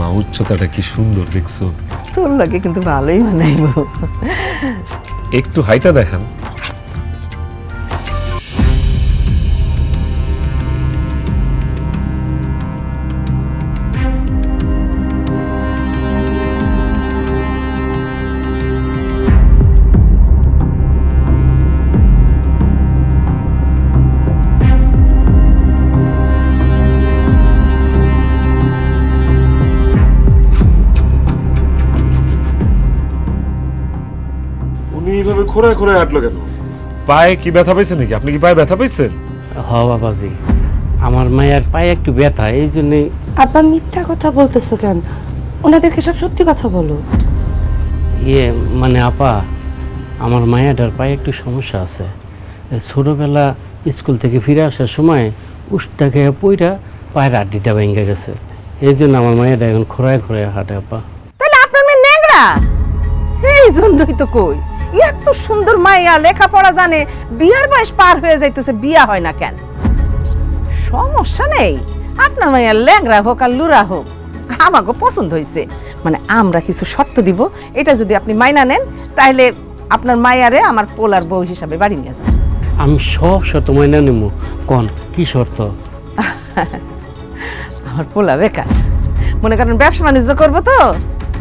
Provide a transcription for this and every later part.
মা উচ্চতাটা কি সুন্দর দেখছো। তোর লাগে কিন্তু ভালোই মানাইব। একটু হাইটা দেখান। উনি এইভাবে খোঁড়ায় খোঁড়ায় হাঁটলো কেন? পায়ে কি ব্যথা পাইছেন নাকি? আপনি কি পায়ে ব্যথা পাইছেন? হ বাবাজি, আমার মায়ের পায়ে একটু ব্যথা, এই জন্যই। আব্বা মিথ্যা কথা বলতেছো কেন? ওনাদেরকে সব সত্যি কথা বলো। মানে আপা, আমার মায়াটার পায়ে একটু সমস্যা আছে। ছোটবেলা স্কুল থেকে ফিরে আসার সময় উষ্টা খেয়ে পইরা পায়ের আড্ডিটা ভেঙে গেছে। এই জন্য আমার মায়াটা এখন খোঁড়ায় খোঁড়ায় হাঁটে আপা। তাহলে আপনার মেয়ে ন্যাংরা? এই জন্যই তো কই এত সুন্দর মাইয়া, লেখাপড়া জানে, বিয়ার বয়স পার হয়ে যাইতেছে, বিয়া হয় না কেন? সমস্যা নেই, আপনার মাইয়া ল্যাংরা হোক আর লুরা হোক, আমাকে পছন্দ হয়েছে। মানে আমরা কিছু শর্ত দিব, এটা যদি আপনি মাইনা নেন তাহলে আপনার মাইয়ারে আমার পোলার বউ হিসাবে বাড়ি নিয়ে যান। আমি সব শর্ত মাইনা নেব। কোন কি শর্ত? আমার পোলা বেকার, মনে করেন ব্যবসা বাণিজ্য করবো তো,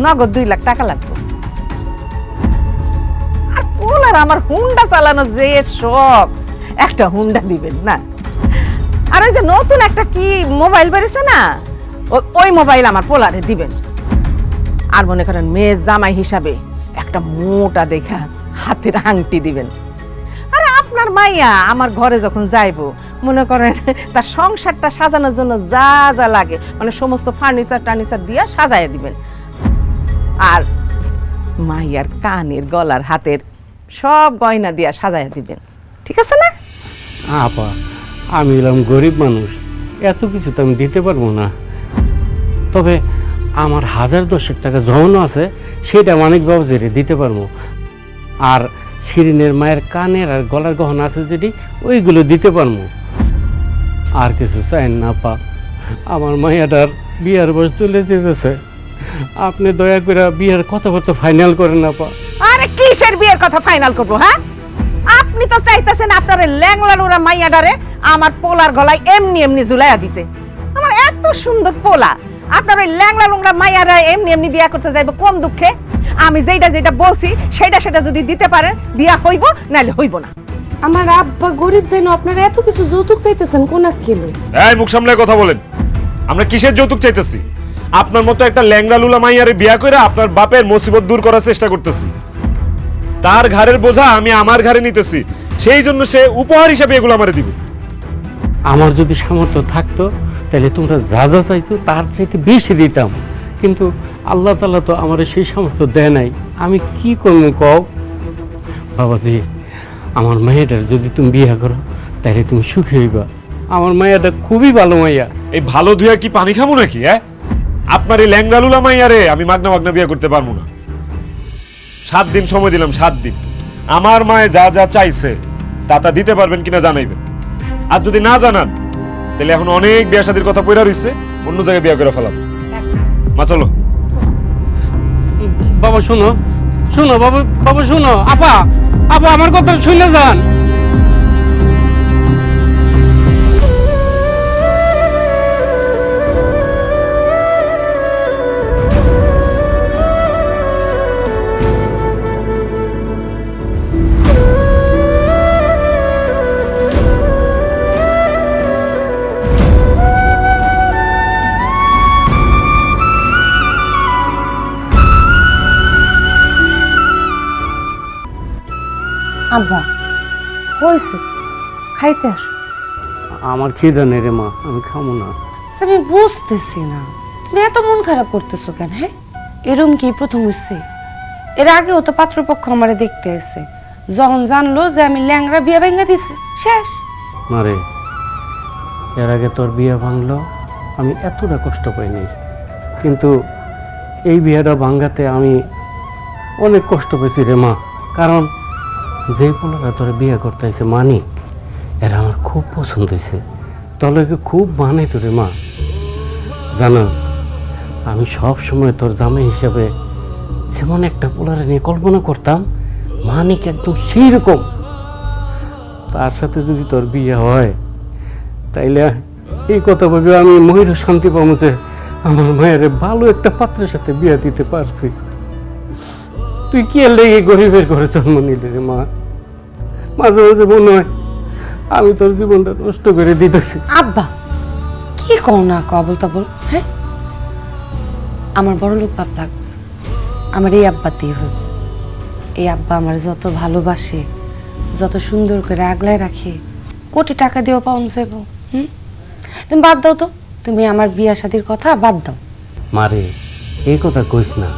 নগদ 2 লাখ টাকা লাগবে। আর পোলার আমার হুন্ডা চালানো যে শখ, একটা হুন্ডা দিবেন না। আর ওই যে নতুন একটা কি মোবাইল বেরিয়েছে না, ওই মোবাইল আমার পোলারে দিবেন। আর মনে করেন মেয়ে জামাই হিসাবে একটা মোটা দেখা হাতের আংটি দিবেন। আরে আপনার মাইয়া আমার ঘরে যখন যাইবো, মনে করেন তার সংসারটা সাজানোর জন্য যা যা লাগে, মানে সমস্ত ফার্নিচার টার্নিচার দিয়ে সাজায় দিবেন। আর মাইয়ার কানের, গলার, হাতের সব গয়না দিয়া সাজায় দিবেন, ঠিক আছে না? আপা, আমি এলাম গরিব মানুষ, এত কিছু তো আমি দিতে পারবো না। তবে আমার 1010 টাকা জমানো আছে, সেটা মানিক বাবুজিরে দিতে পারবো। আর শিরিনের মায়ের কানের আর গলার গহনা আছে যেটি, ওইগুলো দিতে পারবো। আর কিছু চাই না আপা, আমার মায়াটার বিয়ার বয়স চলে যেতেছে। আপনি দয়া করে বিয়ার কথাবার্তা ফাইনাল করেন আপা। আরে কিসের বিয়ের কথা ফাইনাল করবো? হ্যাঁ, আপনি তো চাইতেছেন আপনার ল্যাংলা লুরা মাইয়াডারে আমার পোলার গলায় এমনি এমনি ঝুলাইয়া দিতে। আমার এত সুন্দর পোলা, আপনার ওই ল্যাংলা লুংরা মাইয়ারা এমনি এমনি বিয়া করতে যাইব কোন দুঃখে? আমি যেটা বলছি সেটা যদি দিতে পারেন, বিয়া হইব, নাহলে হইব না। আমার আব্বা গরিব যেন আপনারা এত কিছু যৌতুক চাইতেছেন কোন আক্কেলে? এই মুখ সামলে কথা বলেন। আমরা কিসের যৌতুক চাইতেছি? আপনার মতো একটা ল্যাংড়া লুলা মাইয়ারে বিয়া করে আপনার বাপের মুসিবত দূর করার চেষ্টা করতেছি। তার ঘাড়ের বোঝা আমি আমার ঘাড়ে নিতেছি, সেই জন্য সে উপহার হিসাবে এগুলো আমারে দিবে। আমার যদি সামর্থ্য থাকতো তাহলে তোমরা যা যা চাইছো তার চাইতে বেশি দিতাম, কিন্তু আল্লাহ তাআলা তো আমার সেই সামর্থ্য দেয় নাই। আমি কি করবো কও? বাবাজি, আমার মায়েটার যদি তুমি বিয়ে করো তাহলে তুমি সুখী হইবা। আমার মায়াটা খুবই ভালো মাইয়া। এই ভালো ধুয়া কি পানি খাবো নাকি? আপনার এই ল্যাংড়া লুলা মাইয়ারে আমি মাগনা মাগনা বিয়ে করতে পারবো না। 7 দিন সময় দিলাম, 7 দিন। আমার মায়ে যা যা চাইছে তা দিতে পারবেন কিনা জানাইবেন। আর যদি না জানান তাহলে এখন অনেক বিয়া শাদীর কথা পড়া রইছে, অন্য জায়গায় বিয়া করে ফেলাম। মা চলো। বাবা শোনো, শোনো বাবা, বাবা শোনো। আপা, আপা আমার কথা শুনে যান। আব্বা হয়েছে, খাইতে আসো। আমার খিদা নেই রে মা, আমি খাবো না। আমি বুঝতেছি না তুমি এত মন খারাপ করতেছো কেন? হ্যাঁ, এরম কি প্রথম হচ্ছে? এর আগেও তো পাত্রপক্ষ আমারে দেখতে এসে, যখন জানলো যে আমি ল্যাংড়া বিয়ে ভেঙে দিছে, শেষ। মারে, এর আগে তোর বিয়ে ভাঙলো, আমি এতটা কষ্ট পাইনি, কিন্তু এই বিয়েটা ভাঙাতে আমি অনেক কষ্ট পেয়েছি রে মা। কারণ যে পোলারা তোর বিয়ে করতে হয়েছে মানিক, এরা আমার খুব পছন্দ হয়েছে, তলকে খুব মানে তো রে মা। জানো আমি সব সময় তোর জামাই হিসাবে যেমন একটা পোলারে নিয়ে কল্পনা করতাম, মানিক একদম সেই রকম। তার সাথে যদি তোর বিয়ে হয় তাইলে এই কথা ভেবে আমি মহিলা শান্তি পাবো যে আমার মায়ের ভালো একটা পাত্রের সাথে বিয়ে দিতে পারছি। তুই কি লেগে গরিবের ঘরে জন্ম নিলি রে মা? মাঝে মাঝে মনে হয় আমি তোর জীবনটা নষ্ট করে দিতেছি। আব্বা কি কও না কবল তাবল, হ্যাঁ? আমার বড় লোক বাপ লাগবে, আমার এই আব্বা দিয়ে হইব। এই আব্বা আমার যত ভালোবাসে, যত সুন্দর করে আগলায় রাখে, কোটি টাকা দিয়েও পাওয়া যাইব। তুমি বাদ দাও তো, তুমি আমার বিয়া শাদীর কথা বাদ দাও। মারে এই কথা কইস না,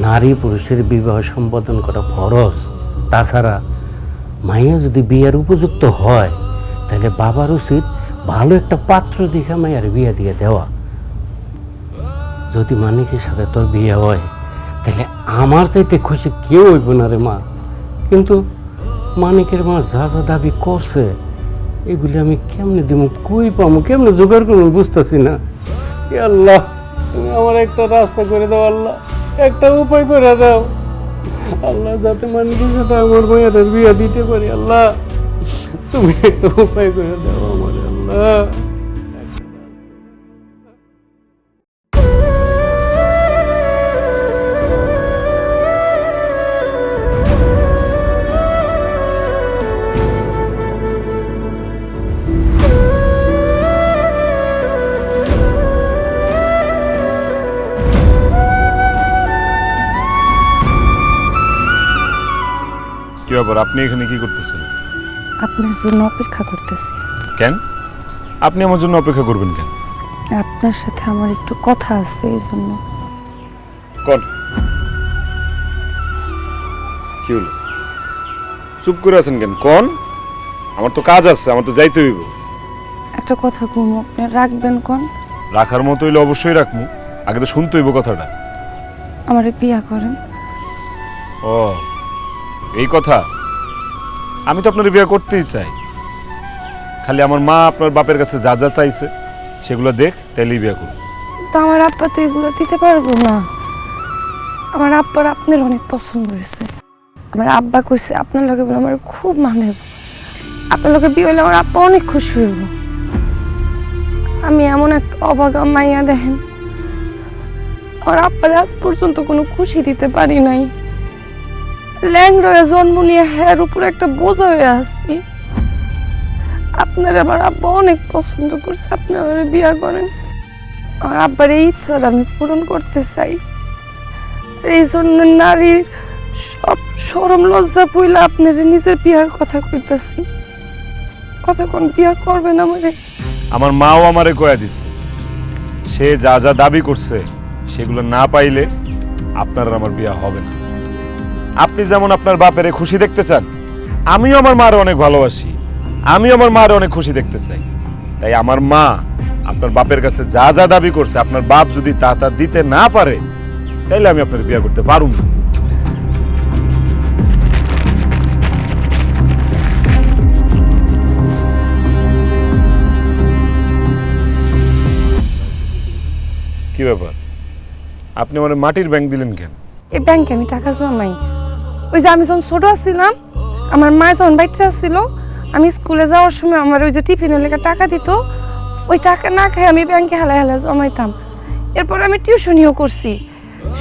নারী পুরুষের বিবাহ সম্পাদন করা ফরজ। তাছাড়া মাইয়া যদি বিয়ের উপযুক্ত হয় তাহলে বাবার উচিত ভালো একটা পাত্র দেখে মাইয়ার বিয়ে দিয়ে দেওয়া। যদি মানিকের সাথে তোর বিয়ে হয় তাহলে আমার চাইতে খুশি কেউ হইব না রে মা। কিন্তু মানিকের মা যা যা দাবি করছে এগুলি আমি কেমনে দিব, কই পাবো, কেমনে জোগাড় করবো বুঝতেছি না। এ আল্লাহ, তুমি আমার একটা রাস্তা করে দাও আল্লাহ, একটা উপায় করে দাও আল্লাহ, যাতে মানিকের সাথে আমার মায়ের বিয়ে দিতে পারি। আল্লাহ তুমি একটা উপায় করে দাও আমার আল্লাহ। কি ব্যাপার, আপনি এখানে কি করতেছেন? আপনার জন্য অপেক্ষা করতেছি। কেন আপনি আমার জন্য অপেক্ষা করবেন কেন? আপনার সাথে আমার একটু কথা আছে, এই জন্য। কোন কি হলো, চুপ করে আছেন কেন? কোন, আমার তো কাজ আছে, আমার তো যাইতে হইব। একটা কথা কম, আপনি রাখবেন কোন? রাখার মতো হইলে অবশ্যই রাখবো, আগে তো শুনতে হইব কথাটা। আমারে বিয়া করেন। ও এই কথা, আমি তো আপনার বিয়ে করতেই চাই। খালি আমার মা আপনার বাপের কাছে যা যা চাইছে সেগুলো দেখ, তাইলেই বিয়ে করব। তো আমার আব্বা তো এগুলো দিতে পারবো না। আমার আব্বার আপনার অনেক পছন্দ হয়েছে। আমার আব্বা কইছে আপনার লগে বলে আমার খুব মানে, আপনার লগে বিয়ে হইলে আমার আব্বা অনেক খুশি হইব। আমি এমন একটা অভাগা মাইয়া, দেখেন আমার আব্বার আজ পর্যন্ত কোনো খুশি দিতে পারি নাই। ল্যাংড়া জন্ম নিয়ে হের উপর একটা বোঝা হয়ে আসছি। আপনার আমার আব্বা অনেক পছন্দ করছে, আপনি আমার বিয়া করেন। আমার আব্বার এই ইচ্ছাটা আমি পূরণ করতে চাই। এই জন্য নারীর সব শরম লজ্জা পইলা আপনার নিজের বিয়ার কথা কইতাছি। কতক্ষণ বিয়া করবেন আমারে? আমার মাও আমারে কয়া দিছে, সে যা যা দাবি করছে সেগুলো না পাইলে আপনার আর আমার বিয়ে হবে না। আপনি যেমন আপনার বাপেরে খুশি দেখতে চান, আমিও আমার মারে অনেক ভালোবাসি, আমি আমার মারে অনেক খুশি দেখতে চাই। তাই আমার মা আপনার বাপের কাছে যা যা দাবি করছে, আপনার বাপ যদি তা তা দিতে না পারে তাইলে আমি আপনার বিয়ে করতে পারুম না। কি ব্যাপার, আপনি আমার মাটির ব্যাংক দিলেন কেন? এই ব্যাংকে আমি টাকা জমাই। ওই যে আমি যখন ছোট ছিলাম, আমার মা যখন বাচ্চা ছিল, আমি স্কুলে যাওয়ার সময় আমার ওই যে টিফিনের লেগে টাকা দিত, ওই টাকা না খেয়ে আমি ব্যাংকে হেলা হেলা জমাইতাম। এরপর আমি টিউশনিও করছি,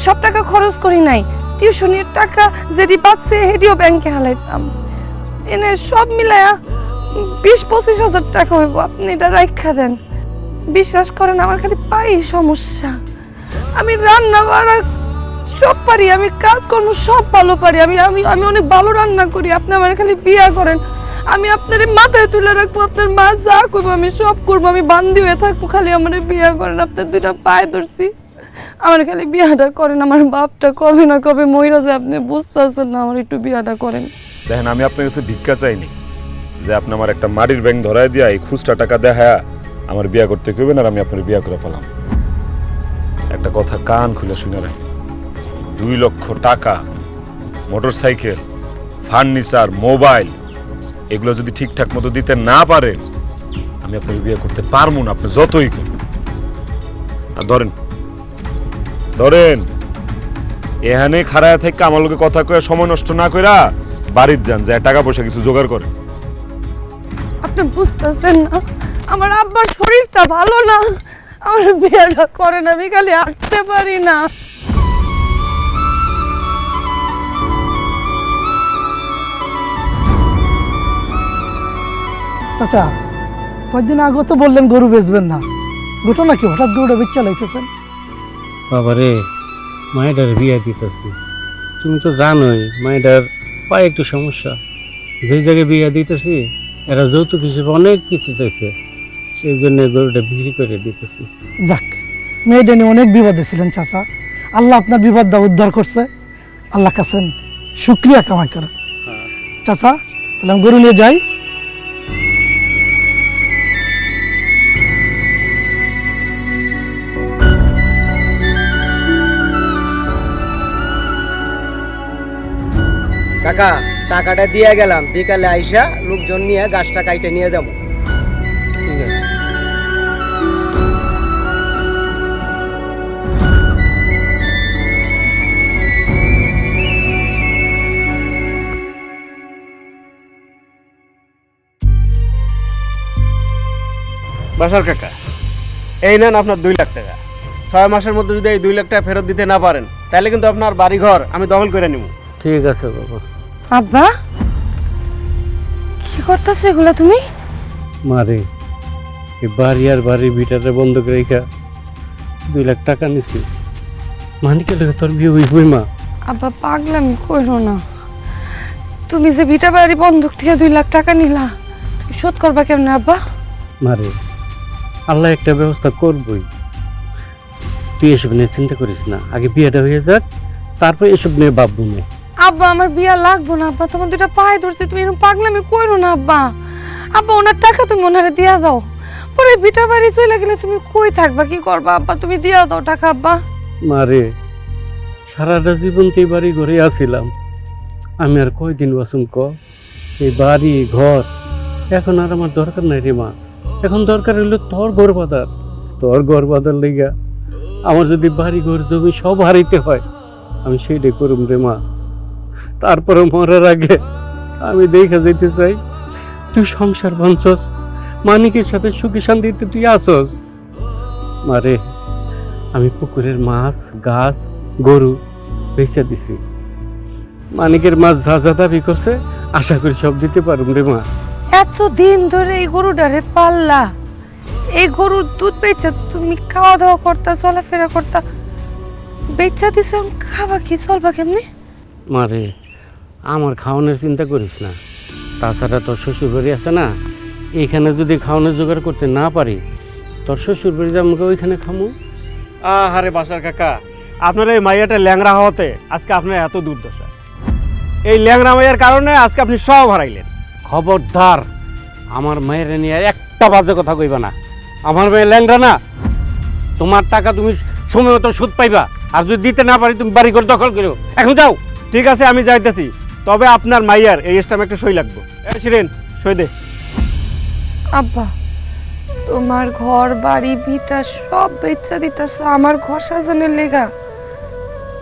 সব টাকা খরচ করি নাই। টিউশনির টাকা যেটি পাচ্ছে সেটিও ব্যাংকে হেলাইতাম। এনে সব মিলায়া 20-25 হাজার টাকা হইব। আপনি এটা রাখা দেন। বিশ্বাস করেন আমার খালি পাই সমস্যা। আমি রান্না বাড়া সব পারি, আমি কাজকর্ম সব ভালো পারি, আমি আমি আমি অনেক ভালো রান্না করি। আপনি আমার খালি বিয়া করেন, আমি আপনার মাথায় তুলে রাখবো, আপনার মা যা করবো আমি সব করবো, আমি বান্দি হয়ে থাকবো। খালি আমার বিয়া করেন, আপনার দুইটা পায়ে ধরছি, আমার খালি বিয়াটা করেন। আমার বাপটা কবে না কবে মহিলা যে আপনি বুঝতেছেন না, আমার একটু বিয়াটা করেন। দেখেন, আমি আপনার কাছে ভিক্ষা চাইনি যে আপনি আমার একটা মাটির ব্যাংক ধরায় দিয়া এই খুচরা টাকা দেখা আমার বিয়া করতে কইবেন আর আমি আপনার বিয়া করে ফেলাম। একটা কথা কান খুলে শুনে রাখেন, 2 লক্ষ টাকা, মোটরসাইকেল, ফার্নিচার, মোবাইল, এগুলো যদি ঠিকঠাক মতো দিতে না পারে আমি আপনার বিয়ে করতে পারবো না, আপনি যতই করুন। আর ধরেন ধরেন এখানে খাড়ায় থেকে আমার লোকে কথা কয়ে সময় নষ্ট না কইরা বাড়ির যান, যে টাকা পয়সা কিছু জোগাড় করে। আপনি বুঝতেছেন না, আমার আব্বার শরীরটা ভালো না, আমার বিয়েটা করে না, আমি খালি হাঁটতে পারি না। চাচা, কয়েকদিন আগে তো বললেন গরু বেচবেন না, ঘটনা কি হঠাৎ গরুটা বেচ চালাইতেছেন? বাবারে, মায়েটার বিয়া দিতেছি, তুমি তো জানোই মায়েটার পায়ে একটু সমস্যা। যে জায়গায় বিয়া দিতেছি এরা যৌতুক হিসেবে অনেক কিছু চাইছে, সেই জন্য গরুটা বিক্রি করে দিতেছি। যাক, মেয়েটা নিয়ে অনেক বিপদে ছিলেন চাচা, আল্লাহ আপনার বিপদটা উদ্ধার করছে, আল্লাহ কাছেন শুক্রিয়া কামাই করে। চাচা, তাহলে আমি গরু নিয়ে যাই। কাকা, টাকাটা দিয়ে গেলাম, বিকালে আইসা লোকজন নিয়ে গাছটা কাইটে নিয়ে যাবো। ঠিক আছে। বাসার কাকা, এই নেন আপনার 2 লাখ টাকা। 6 মাসের মধ্যে যদি এই 2 লাখ টাকা ফেরত দিতে না পারেন, তাহলে কিন্তু আপনার বাড়ি ঘর আমি দখল করে নিব। ঠিক আছে বাবা। আব্বা, কি করতেছো এগুলা তুমি? মারে, এই বাড়ি আর বাড়ির ভিটারে বন্ধক রেখা 2 লাখ টাকা নিছি, মানিকে লেগে তোর বিয়ে হইবই মা। আব্বা, পাগলামি কইরো না। তুমি যে ভিটা বাড়ি বন্ধক থেকে 2 লাখ টাকা নিলা, তুমি শোধ করবা কেমনে আব্বা? মারে, আল্লাহ একটা ব্যবস্থা করবই, তুই এসব নিয়ে চিন্তা করিস না, আগে বিয়েটা হয়ে যাক, তারপর এসব নিয়ে ভাববো না। আব্বা, আমার বিয়া লাগবো না আব্বা, তোমার 2টা পায়ে ধরছে, তুমি এরকম পাগলামি কইরো না আব্বা। আব্বা, ওনার টাকা তুমি ওনারে দিয়া দাও, পরে ভিটা বাড়ি চলে গেলে তুমি কই থাকবা, কি করবা আব্বা? তুমি দিয়া দাও টাকা আব্বা। মারে, সারাটা জীবন তো এই বাড়ি ঘরে আসিলাম, আমি আর কয়দিন বাসুম ক? এই বাড়ি ঘর এখন আর আমার দরকার নাই রে মা, এখন দরকার হলো তোর ঘর বাঁধার। তোর ঘর বাঁধার লেগা আমার যদি বাড়ি ঘর জমি সব হারাইতে হয়, আমি সেইটাই করুম রে মা। তারপরে মরার আগে আমি দেখা যেতে চাই তুই সংসার বাঁধছস, মানিকের সাথে সুখী শান্তিতে তুই আসস। মারে, আমি পুকুরের মাছ, গাছ, গরু বেচে দিছি, মানিকের মাছ যা যা দাবি করছে আশা করি সব দিতে পারুম রে মা। এত দিন ধরে এই গরুটারে পাল্লা, এই গরুর দুধ বেচা তুমি খাওয়া দাওয়া করতা, চলাফেরা করতা, বেচা দিছ, খাবা কি, চলবা কেমনি? মারে, আমার খাওয়ানোর চিন্তা করিস না, তাছাড়া তোর শ্বশুর বাড়ি আছে না, এইখানে যদি খাওয়ানোর জোগাড় করতে না পারি, তোর শ্বশুর বাড়ি আমাকে ওইখানে খামু। আহারে বাসার কাকা, আপনার এই মাইয়াটা ল্যাংড়া হওয়াতে আজকে আপনার এত দুর্দশা। এই ল্যাংড়া মাইয়ার কারণে আজকে আপনি সব হারাইলেন। খবরদার, আমার মায়ের নিয়ে একটা বাজে কথা কইবা না। আমার মেয়ে ল্যাংড়া না, তোমার টাকা তুমি সময় মতো সুদ পাইবা, আর যদি দিতে না পারি তুমি বাড়ি ঘর দখল করো। এখন যাও। ঠিক আছে, আমি যাইতেছি, তবে আপনার মাইয়ার এই স্টাম্পে একটা সই লাগবে। শিরেন, সই দে। আব্বা, তোমার ঘর বাড়ি ভিটা সব বেচা দিতেছ আমার ঘর সাজানোর লেগা,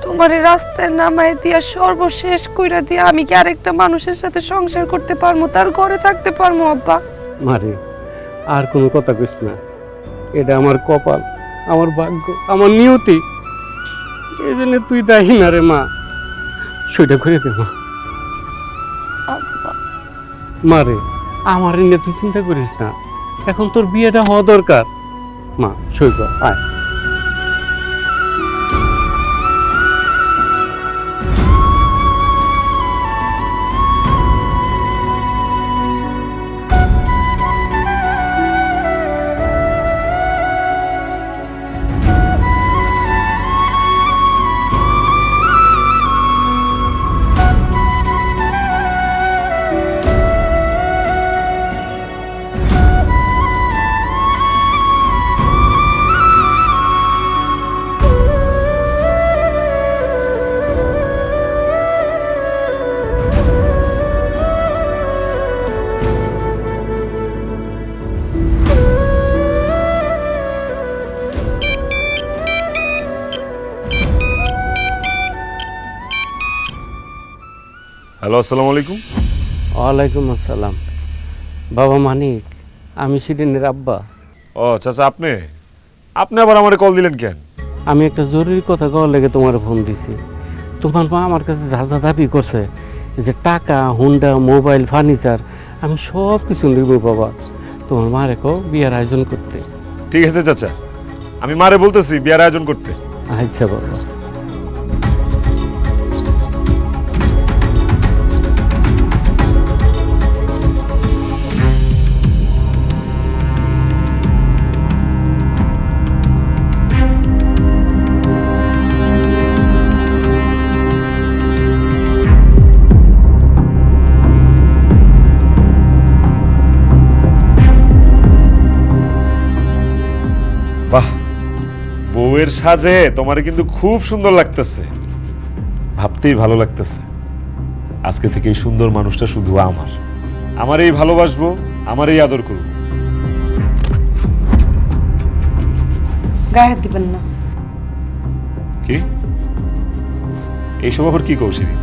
তোমার এই রাস্তায় নামায় দিয়া সর্বশেষ কইরা দিয়া আমি কি আরেকটা মানুষের সাথে সংসার করতে পারবো, তার ঘরে থাকতে পারবো আব্বা? মারে, আর কোনো কথা কইস না, এটা আমার কপাল, আমার ভাগ্য, আমার নিয়তি, এই জন্য তুই দায়ী না রে মা। সইটা করে দে মা। আব্বা, মারে, আমার নিয়ে তুই চিন্তা করিস না, এখন তোর বিয়েটা হওয়া দরকার। মা, সই কর, আয়। হ্যালো, আসসালামু আলাইকুম। ওয়ালাইকুম আসসালাম। বাবা মানিক, আমি শিরিনের আব্বা। ও চাচা, আপনি আপনি আবার আমারে কল দিলেন কেন? আমি একটা জরুরি কথা কওয়ার লেগে তোমার ফোন দিছি। তোমার মা আমার কাছে যা যা দাবি করছে, এই যে টাকা, হুন্ডা, মোবাইল, ফার্নিচার, আমি সব কিছু নিব বাবা। তোমার মা রেখো বিয়ার আয়োজন করতে। ঠিক আছে চাচা, আমি মারে বলতেছি বিয়ার আয়োজন করতে। আচ্ছা বাবা। বাহ, বউয়ের সাজে তোমারে কিন্তু খুব সুন্দর লাগতেছে, ভাবতেই ভালো লাগতেছে। আজকে থেকে এই সুন্দর মানুষটা শুধু আমারই ভালোবাসবো, আমারই আদর করবো। গায়ে হাত দিবেন না। কি এইসব আবার কি কৌশলী?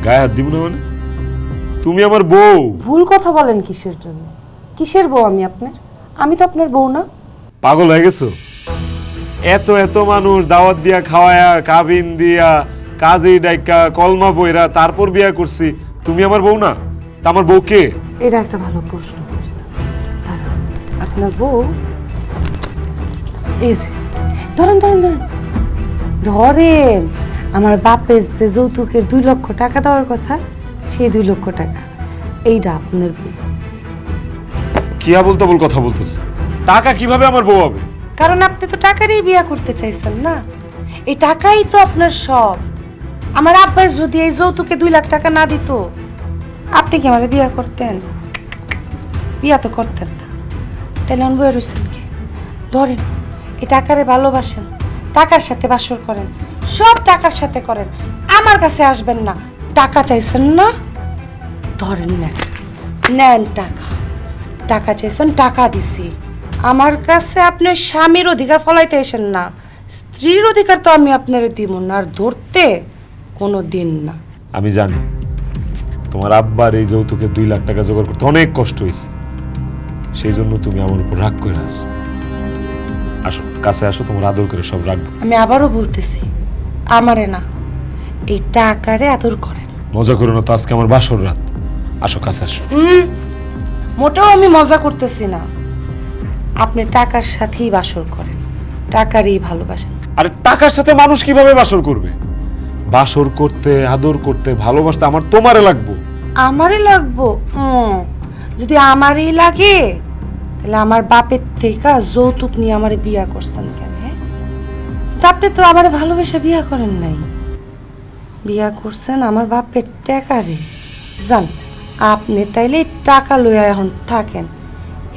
গায়ে হাত দিব না মানে? তুমি আমার বউ। ভুল কথা বলেন কিসের জন্য? কিসের বউ আমি আপনার? আমি তো আপনার বউ না। পাগল হয়ে গেছো? এত এত মানুষ দাওয়াত দিয়া খাওয়ায়া, কাবিন দিয়া, কাজী ডাইকা, কলমা বইরা তারপর বিয়া করছি, তুমি আমার বউ না? তা আমার বউ কে? এটা একটা ভালো প্রশ্ন করছে। দাঁড়ান, আপনার বউ এই যে, ধরেন ধরেন ধরেন ধরেন আমার বাপের যে যৌতুকের 2 লক্ষ টাকা দেওয়ার কথা, সেই 2 লক্ষ টাকা এইটা আপনার বউ। কি আবল তাবল কথা বলতেছো? টাকা কিভাবে আমার বউ হবে? কারণ আপনি তো টাকারই বিয়া করতে চাইছেন না। এই টাকাই তো আপনার সব। আমার আব্বাই যদি এই যৌতুকে 2 লাখ টাকা না দিত, আপনি কি আমার বিয়া করতেন? বিয়া তো করতেন না। তাহলে অন বয়ে রয়েছেন কি? ধরেন এই টাকারে ভালোবাসেন, টাকার সাথে বাসর করেন, সব টাকার সাথে করেন, আমার কাছে আসবেন না। টাকা চাইছেন না, ধরেন নেন, নেন টাকা। টাকা চাইছেন, টাকা দিছি। আমার কাছে আপনি স্বামীর অধিকার ফলাইতে আসেন না। স্ত্রীর অধিকার তো আমি আপনারে দিব না, আর ধরতে কোনো দিন না। আমি জানি তোমার আব্বার এই যৌতুকে 2 লাখ টাকা জোগাড় করতে অনেক কষ্ট হয়েছে, সেই জন্য তুমি আমার উপর রাগ করে আসো। আসো কাছে আসো, তোমার আদর করে সব রাখবো। আমি আবারও বলতেছি, আমারে না, এই টাকারে আদর করেন। মজা করো না তো, আজকে আমার বাসর রাত। আসো কাছে আসো। মোটেও আমি মজা করতেছি না। আপনি টাকার সাথেই বাসর করেন, টাকারই ভালোবাসেন। আরে টাকার সাথে মানুষ কিভাবে বাসর করবে? বাসর করতে, আদর করতে, ভালোবাসতে আমার তোমারে লাগবো। আমারই লাগবো? যদি আমারই লাগে, তাহলে আমার বাপের থেকে যৌতুক নিয়ে আমারে বিয়া করছেন কেন? হ্যাঁ, তা আপনি তো আমার ভালোবেসে বিয়া করেন নাই, বিয়া করছেন আমার বাপের টাকারে। জান, আপনি তাইলে এই টাকা লইয়া এখন থাকেন,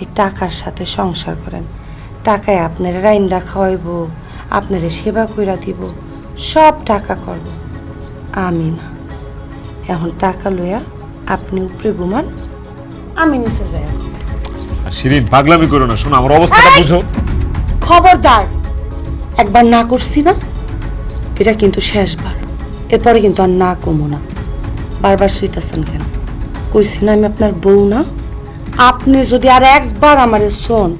এই টাকার সাথে সংসার করেন। টাকায় আপনার রাইন্দা খাওয়াইব, আপনারে সেবা কইরা দিব, সব টাকা করব। আমি না। এখন টাকা লইয়া আপনি উপরে ঘুমান, আমি নিচে যাই। আর শিরিন, পাগলামি করো না, শোনো আমার অবস্থাটা বুঝো। খবরদার, একবার না করছি না, এটা কিন্তু শেষবার। এরপরে কিন্তু আর না কমো না। বারবার শুইতেছেন কেন? কইছি না আমি আপনার বউ না? আপনি যদি আর একবার আমারে শোন,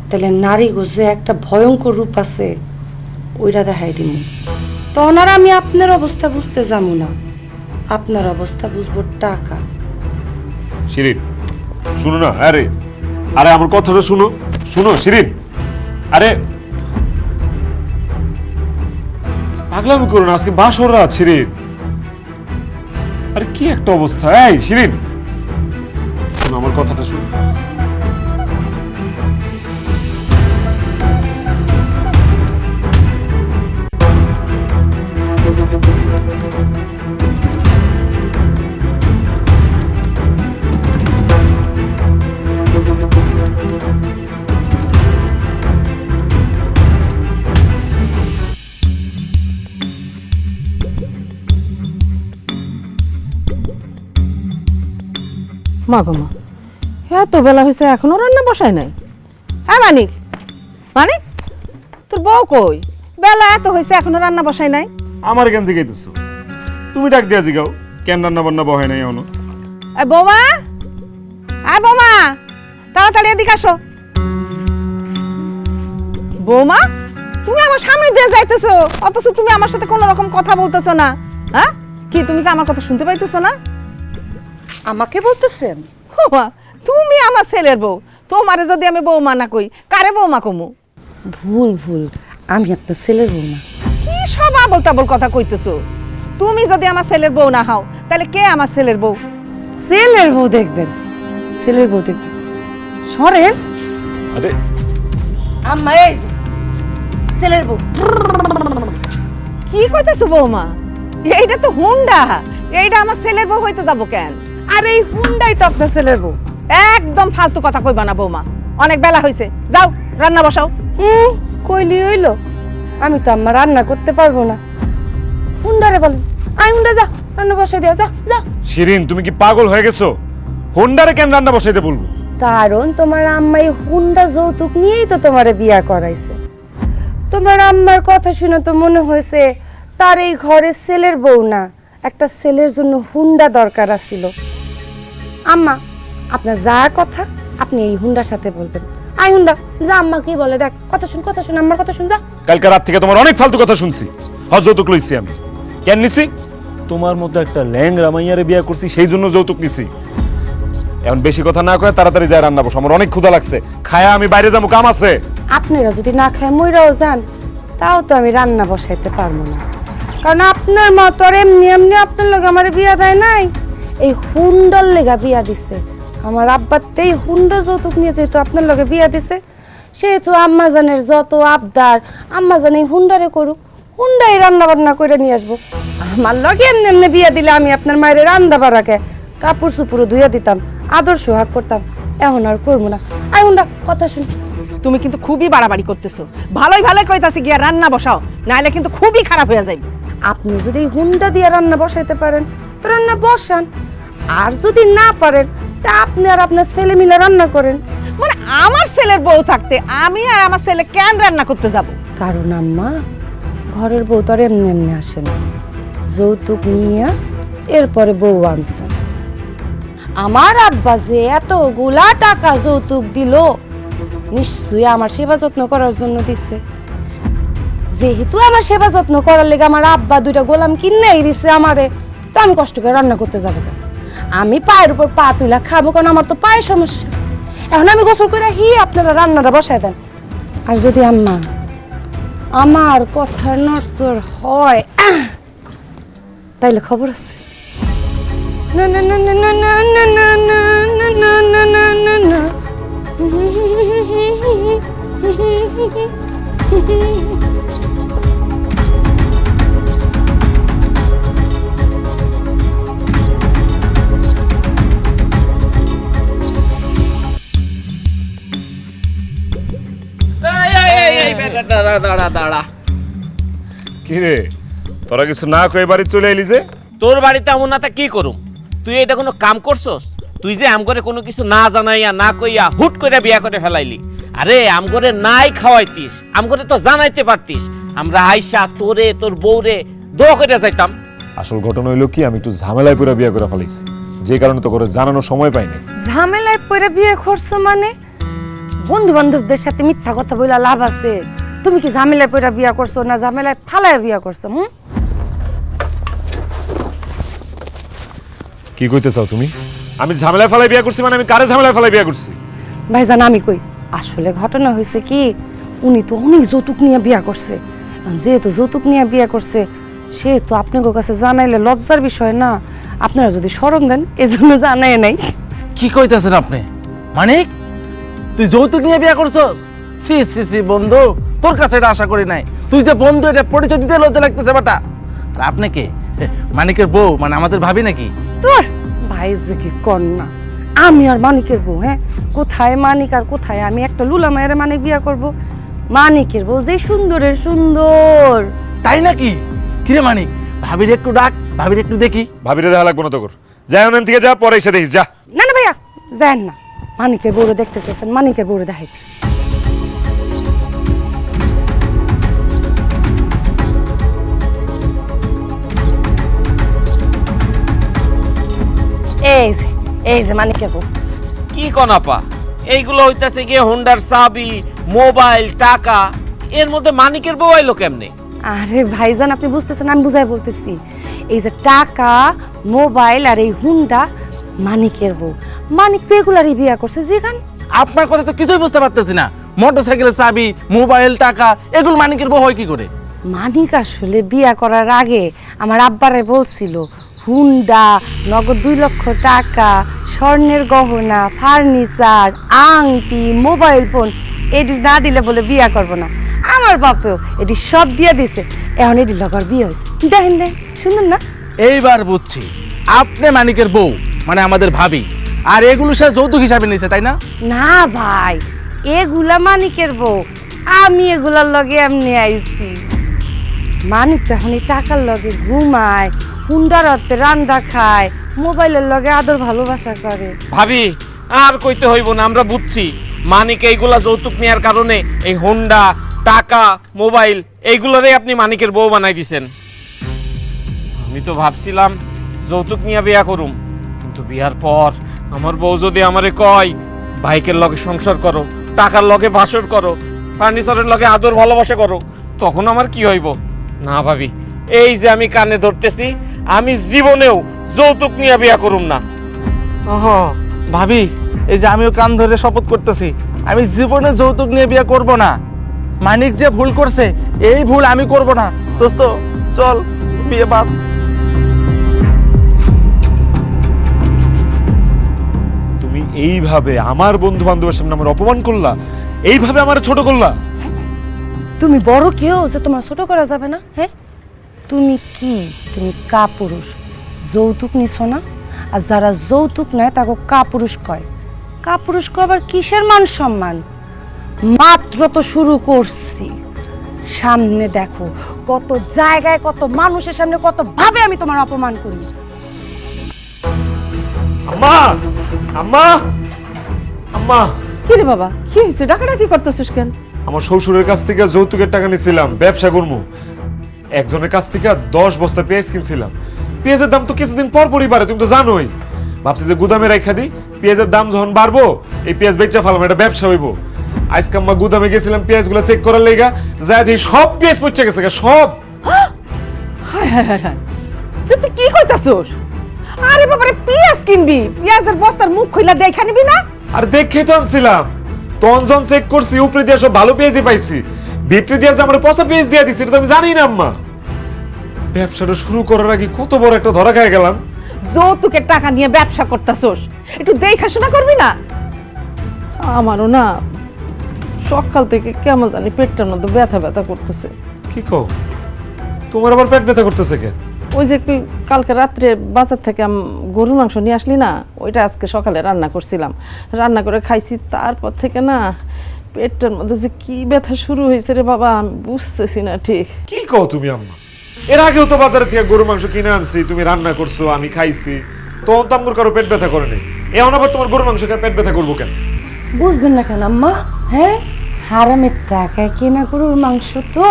তাহলে নারী গোজে একটা ভয়ঙ্কর রূপ আছে, ওইটা দেখাই দিব। তখন আর আমি আপনার অবস্থা বুঝতে যাবো না, আপনার অবস্থা বুঝবো টাকা। শিরিন শুনো না, আরে আরে আমার কথাটা শুনো, শুনো শিরিন। আরে পাগলামি করো না, আজকে বাসর রাত শিরিন। আরে কি একটা অবস্থা। এই শিরিন শোনো আমার কথাটা শুনো। মা গো মা, এত বেলা হয়েছে এখনো রান্না বসায় নাই। হ্যাঁ মানিক, মানিক তোর বউ কই? বেলা এত হয়েছে এখনো রান্না বসায় নাই। আমার কেন জিগাইতেছো? তুমি ডাক দিয়া জিগাও। কেন রান্না বান্না বহে নাই এখনো? এই বৌমা, এই বৌমা, তাড়াতাড়ি এদিকে আসো। বৌমা, তুমি আমার সামনে দিয়ে যাইতেছো, অথচ তুমি আমার সাথে কোনো রকম কথা বলতেছো না। হ্যাঁ, কি তুমি কি আমার কথা শুনতে পাইতেছো না? আমাকে বলতেছেন? বৌমা, তুমি আমার ছেলের বউ, তোমারে যদি আমি বৌমা না কই, কারে বৌমা কমু? ভুল ভুল, আমি আপনার ছেলের বউ না। কি সব আবল তাবল কথা কইতেছো? তুমি যদি আমার ছেলের বউ না হও, তাহলে কে আমার ছেলের বউ? ছেলের বউ দেখবেন, ছেলের বউ দেখবেন। সরেন। আরে আম্মা, এই যে ছেলের বউ। কি কইতেছো বৌমা? এইটা তো হুন্ডা, এইটা আমার ছেলের বউ হইতে যাব কেন? আর এই হুন্ডাই তো আপনার ছেলের বউ। একদম ফালতু কথা কইবা না বৌমা, অনেক বেলা হইছে, যাও রান্না বসাও। কইলি হইলো? আমি তো আম্মা রান্না করতে পারবো না। হুন্ডারে বলেন, আই হুন্ডা যা রান্না বসাই দিয়া, যা যা। শিরিন, তুমি কি পাগল হয়ে গেছো? হোন্ডারে কেন রান্না বসাইতে বলবো? কারণ তোমার আম্মা এই হুন্ডা যৌতুক নিয়েই তো তোমারে বিয়া করাইছে। তোমার আম্মার কথা শুনে তো মনে হয়েছে তার এই ঘরে ছেলের বউ না, একটা ছেলের জন্য হুন্ডা দরকার আছিল। আম্মা, আপনার যা কথা আপনি এই হুন্ডার সাথে বলবেন। আই হুন্ডা যা, আম্মা কি বলে দেখ, কথা শুন আম্মার কথা শুন, যা। কালকে রাত থেকে তোমার অনেক ফালতু কথা শুনছি। যৌতুক লইছি আমি। কেন নিছি? তোমার মতো একটা ল্যাংড়া মাইয়ারে বিয়ে করছি, সেই জন্য যৌতুক নিছি। এখন বেশি কথা না কয়ে তাড়াতাড়ি যায় রান্না বসো, আমার অনেক ক্ষুধা লাগছে। খায়া আমি বাইরে যাবো, কাম আছে। আপনারা যদি না খায় মইরাও যান, তাও তো আমি রান্না বসাইতে পারবো না। কারণ আপনার মা তো আর এমনি এমনি আপনার লগে আমার বিয়া দেয় নাই, এই হুন্ডার লেগা বিয়া দিছে। আমার আব্বাতেই হুন্ডা যৌতুক নিয়ে যেহেতু আপনার লগে বিয়া দিছে, সেহেতু আম্মাজানের যত আবদার আম্মাজান এই হুন্ডারে করুক, হুন্ডাই রান্না বান্না করে নিয়ে আসবো। আমার লগে এমনি এমনি বিয়া দিলে আমি আপনার মায়ের রান্না বাড়াকে কাপড় চুপুরও ধুইয়া দিতাম, আদর সোহাগ করতাম। এখন আর করবো না। আই হুন্ডা কথা শুন। তুমি কিন্তু খুবই বাড়াবাড়ি করতেছো। ভালোই ভালোই কইতাছি গিয়া রান্না বসাও, নাইলে কিন্তু খুবই খারাপ হয়ে যাবে। আপনি যদি এই হুন্ডা দিয়ে রান্না বসাইতে পারেন তো রান্না বসান, আর যদি না পারেন তা আপনি আর আপনার ছেলে মিলে রান্না করেন। মানে আমার ছেলের বউ থাকতে আমি আর আমার ছেলে কেন রান্না করতে যাব? কারণ আম্মা, ঘরের বউ তো আর এমনি এমনি আসে না, যৌতুক নিয়ে এরপরে বউ আনছেন। আমার আব্বা যে এতগুলা টাকা যৌতুক দিল, নিশ্চয়ই আমার সেবা যত্ন করার জন্য দিছে। যেহেতু আমার সেবা যত্ন করার লেগে আমার আব্বা দুইটা গোলাম কিনেই দিছে আমারে, তো আমি কষ্ট করে রান্না করতে যাবো কেন? আমি পায়ের উপর পা তুইলা খাবো, কারণ আমার তো পায়ের সমস্যা। এখন আমি গোসল করে আপনারা রান্নাটা বসায় দেন। আর যদি আম্মা আমার কথা নড়চড় হয়, তাইলে খবর আছে। না না না না না না না না না না না না না না। দাঁড়া। কি রে, তোরা কিছু না কয়ে বাড়ি চলে এলি যে? তোর বাড়িতে এমন না তা কি করুম? তুই এটা কোনো কাম করছস? তুই যে আমগরে কোনো কিছু না জানাইয়া না কইয়া হুট করে বিয়া করে ফেলাইলি। আরে আমগরে নাই খাওয়াইতিস, আমগরে তো জানাইতে পারতিস। আমরা আইসা তোরে তোর বউরে দোয়া করে যাইতাম। আসল ঘটনা হইলো কি, আমি একটু ঝামেলায় পুরো বিয়ে করে ফেলাইছি, যে কারণে তো করে জানানোর সময় পাইনি। ঝামেলায় পড়ে বিয়ে করছো মানে? বন্ধু বান্ধবদের সাথে মিথ্যা কথা বইলা লাভ আছে? তুমি কি ঝামেলায় পড়ে বিয়ে করছো না ঝামেলায় ফালায় বিয়ে করছো? কি কইতে চাও তুমি? আমি ঝামেলায় ফেলাই বিয়ে করছি মানে আমি কারে ঝামেলায় ফেলাই বিয়ে করছি? ভাইজান আমি কই, আসলে ঘটনা হয়েছে কি, উনি তো অনেক যৌতুক নিয়ে বিয়ে করছে। যেহেতু যৌতুক নিয়ে বিয়ে করছে, সেহেতু আপনাদের কাছে জানাইলে লজ্জার বিষয় না। আপনারা যদি শরম দেন, এজন্য জানাই নাই। কি কইতেছেন আপনি? মানিক, তুই যৌতুক নিয়ে বিয়ে করছস? সি সি সি বন্ধু, তোর কাছে এটা আশা করি নাই। তুই যে বন্ধু, এটা পরিচয় দিতে লজ্জা লাগতেছে বেটা। আর আপনি কে? মানিকের বউ মানে আমাদের ভাবি নাকি? তোর ভাই যে কি কন্যা, আমি আর মানিকের বউ? হ্যাঁ, কোথায় মানিক আর কোথায় আমি? একটা লুলা মায়ের মানিক বিয়ে করব? মানিকের বউ যে সুন্দরের সুন্দর। তাই নাকি? কিরে মানিক, ভাবির একটু ডাক, ভাবির একটু দেখি। ভাবিরে দেখা লাগবো না তোর, যাই ওখান থেকে যা, পরে এসে দেখিস, যা। না না ভাইয়া, যান না। মানিকের বউরে দেখতে চাইছেন, মানিকের বউরে দেখাইতেছি। এই যে মানিকের বউ। কি কনাপা এইগুলো হইতাছে গিয়ে হোন্ডার চাবি, মোবাইল, টাকা, এর মধ্যে মানিকের বউ আইলো কেমনে? আরে ভাইজান আপনি বুঝতেছেন, আমি বুঝাই বলতেছি। এই যে টাকা, মোবাইল আর এই হুন্ডা মানিকের বউ। মানিক তো এগুলারই বিয়া করছে যেখান। আপনার কথা তো কিছুই বুঝতে পারতেছি না। মোটরসাইকেলের চাবি, মোবাইল, টাকা এগুলো মানিকের বউ হয় কি করে? মানিক আসলে বিয়া করার আগে আমার আব্বারে বলছিল হুন্ডা, নগদ 2 লক্ষ টাকা, স্বর্ণের গহনা, ফার্নিচার, আংটি, মোবাইল ফোন এটি না দিলে বলে বিয়া করব না। আমার বাপেও এটি সব দিয়ে দিছে, এখন এটি লগর বিয়ে হয়েছে। দেখেন দেখ শুনুন না। এইবার বুঝছি আপনি মানিকের বউ মানে আমাদের ভাবি, আর এগুলো সে যৌতুক হিসাবে নিয়েছে, তাই না? না ভাই, এগুলা মানিকের বউ, আমি এগুলার লগে এমনি আইছি। মানিক তো এখন এই টাকার লগে ঘুমায়, হুন্ডার অর্থে রান্দা খায়, মোবাইলের লগে আদর ভালোবাসা করে। ভাবি আর কইতে হইব না, আমরা বুঝছি মানিক এইগুলা যৌতুক নেওয়ার কারণে এই হোন্ডা, টাকা, মোবাইল এইগুলোরে আপনি মানিকের বউ বানাই দিছেন। আমি তো ভাবছিলাম যৌতুক নিয়ে বিয়া করুম, কিন্তু বিয়ার পর আমার বউ যদি আমারে কয় বাইকের লগে সংসার করো, টাকার লগে বাসর করো, ফার্নিচারের লগে আদর ভালোবাসা করো, তখন আমার কি হইব? না ভাবি, এই যে আমি কানে ধরতেছি, আমি জীবনেও যৌতুক নিয়ে বিয়া করুম না। ওহো ভাবি, এই যে আমিও কান ধরে শপথ করতেছি আমি জীবনে যৌতুক নিয়ে বিয়ে করব না। মানিক যে ভুল করছে এই ভুল আমি করব না। দোস্ত চল বিয়ে বাদ। তুমি এইভাবে আমার বন্ধু বান্ধবের সামনে আমার অপমান করলা, এইভাবে আমার ছোট করলা। তুমি বড় কেউ যে তোমার ছোট করা যাবে না? হ্যাঁ, তুমি কি, তুমি কাপুরুষ, যৌতুক নিছ না? আর যারা যৌতুক নেয় তাকে কাপুরুষ কয়। কাপুরুষ কয় আবার কিসের মান সম্মান? মাত্র তো শুরু করছি, সামনে দেখো কত জায়গায়, কত মানুষের সামনে, কত ভাবে আমি তোমার অপমান করি। আম্মা, আম্মা, আম্মা। কি রে বাবা, কি হয়েছে? ডাকাডাকি করতেছিস কেন? আমার শ্বশুরের কাছ থেকে যৌতুকের টাকা নিয়েছিলাম, ব্যবসা করবো। একজনের কাছ থেকে 10 বস্তা পেঁয়াজ কিনছিলাম। পেঁয়াজের দাম তো কিছুদিন পর পরই বাড়ে, তুমি তো জানোই। ভাবছি যে গুদামে রাখা দিই, পেঁয়াজের দাম যখন বাড়বো এই পেঁয়াজ বেচা ফেলাম, এটা ব্যবসা হইব। আজকে আম্মা গুদামে গেছিলাম পেঁয়াজগুলো চেক করার লেগা, যা দেখি সব পেঁয়াজ পচে গেছে, সব। হায় হায় হায় হায়, তুই কি কইতাছস? আরে বাবারে, পেঁয়াজ কিনবি, পেঁয়াজের বস্তার মুখ খুইলা দেখা নিবি না? আর দেখে তো আনছিলাম, তখন চেক করছি উপরে দিয়ে সব ভালো পেঁয়াজই পাইছি, ভিতরে দিয়ে যে আমার পচা পেঁয়াজ দিয়ে দিচ্ছি, এটা তো আমি জানি না আম্মা। ব্যবসাটা শুরু করার আগে কত বড় একটা ধরা খাই গেলাম। যৌতুকের টাকা নিয়ে ব্যবসা করতেছস, একটু দেখাশোনা করবি না? আমারও না সকাল থেকে কেমন জানি পেটটার মধ্যে ব্যথা ব্যথা করতেছে। কি কও, তোমার আবার পেট ব্যথা করতেছে কেন? ওই যে কালকে রাত্রে বাজার থেকে গরুর মাংস নিয়ে আসলি না, ওইটা আজকে সকালে রান্না করছিলাম, রান্না করে খাইছি। তারপর থেকে না পেটটার মধ্যে যে কি ব্যথা শুরু হয়েছে রে বাবা, আমি বুঝতেছি না ঠিক। কি কও তুমি আম্মা? এর আগেও তো বাজারে থেকে গরুর মাংস কিনে আনছি, তুমি রান্না করছো, আমি খাইছি, তখন তো আমার কারো পেট ব্যথা করে নেই। এখন আবার তোমার গরুর মাংস খেয়ে পেট ব্যথা করবো কেন? বুঝবেন না কেন আম্মা? হ্যাঁ, হারামের টাকায় কেনা গরুর মাংস তো,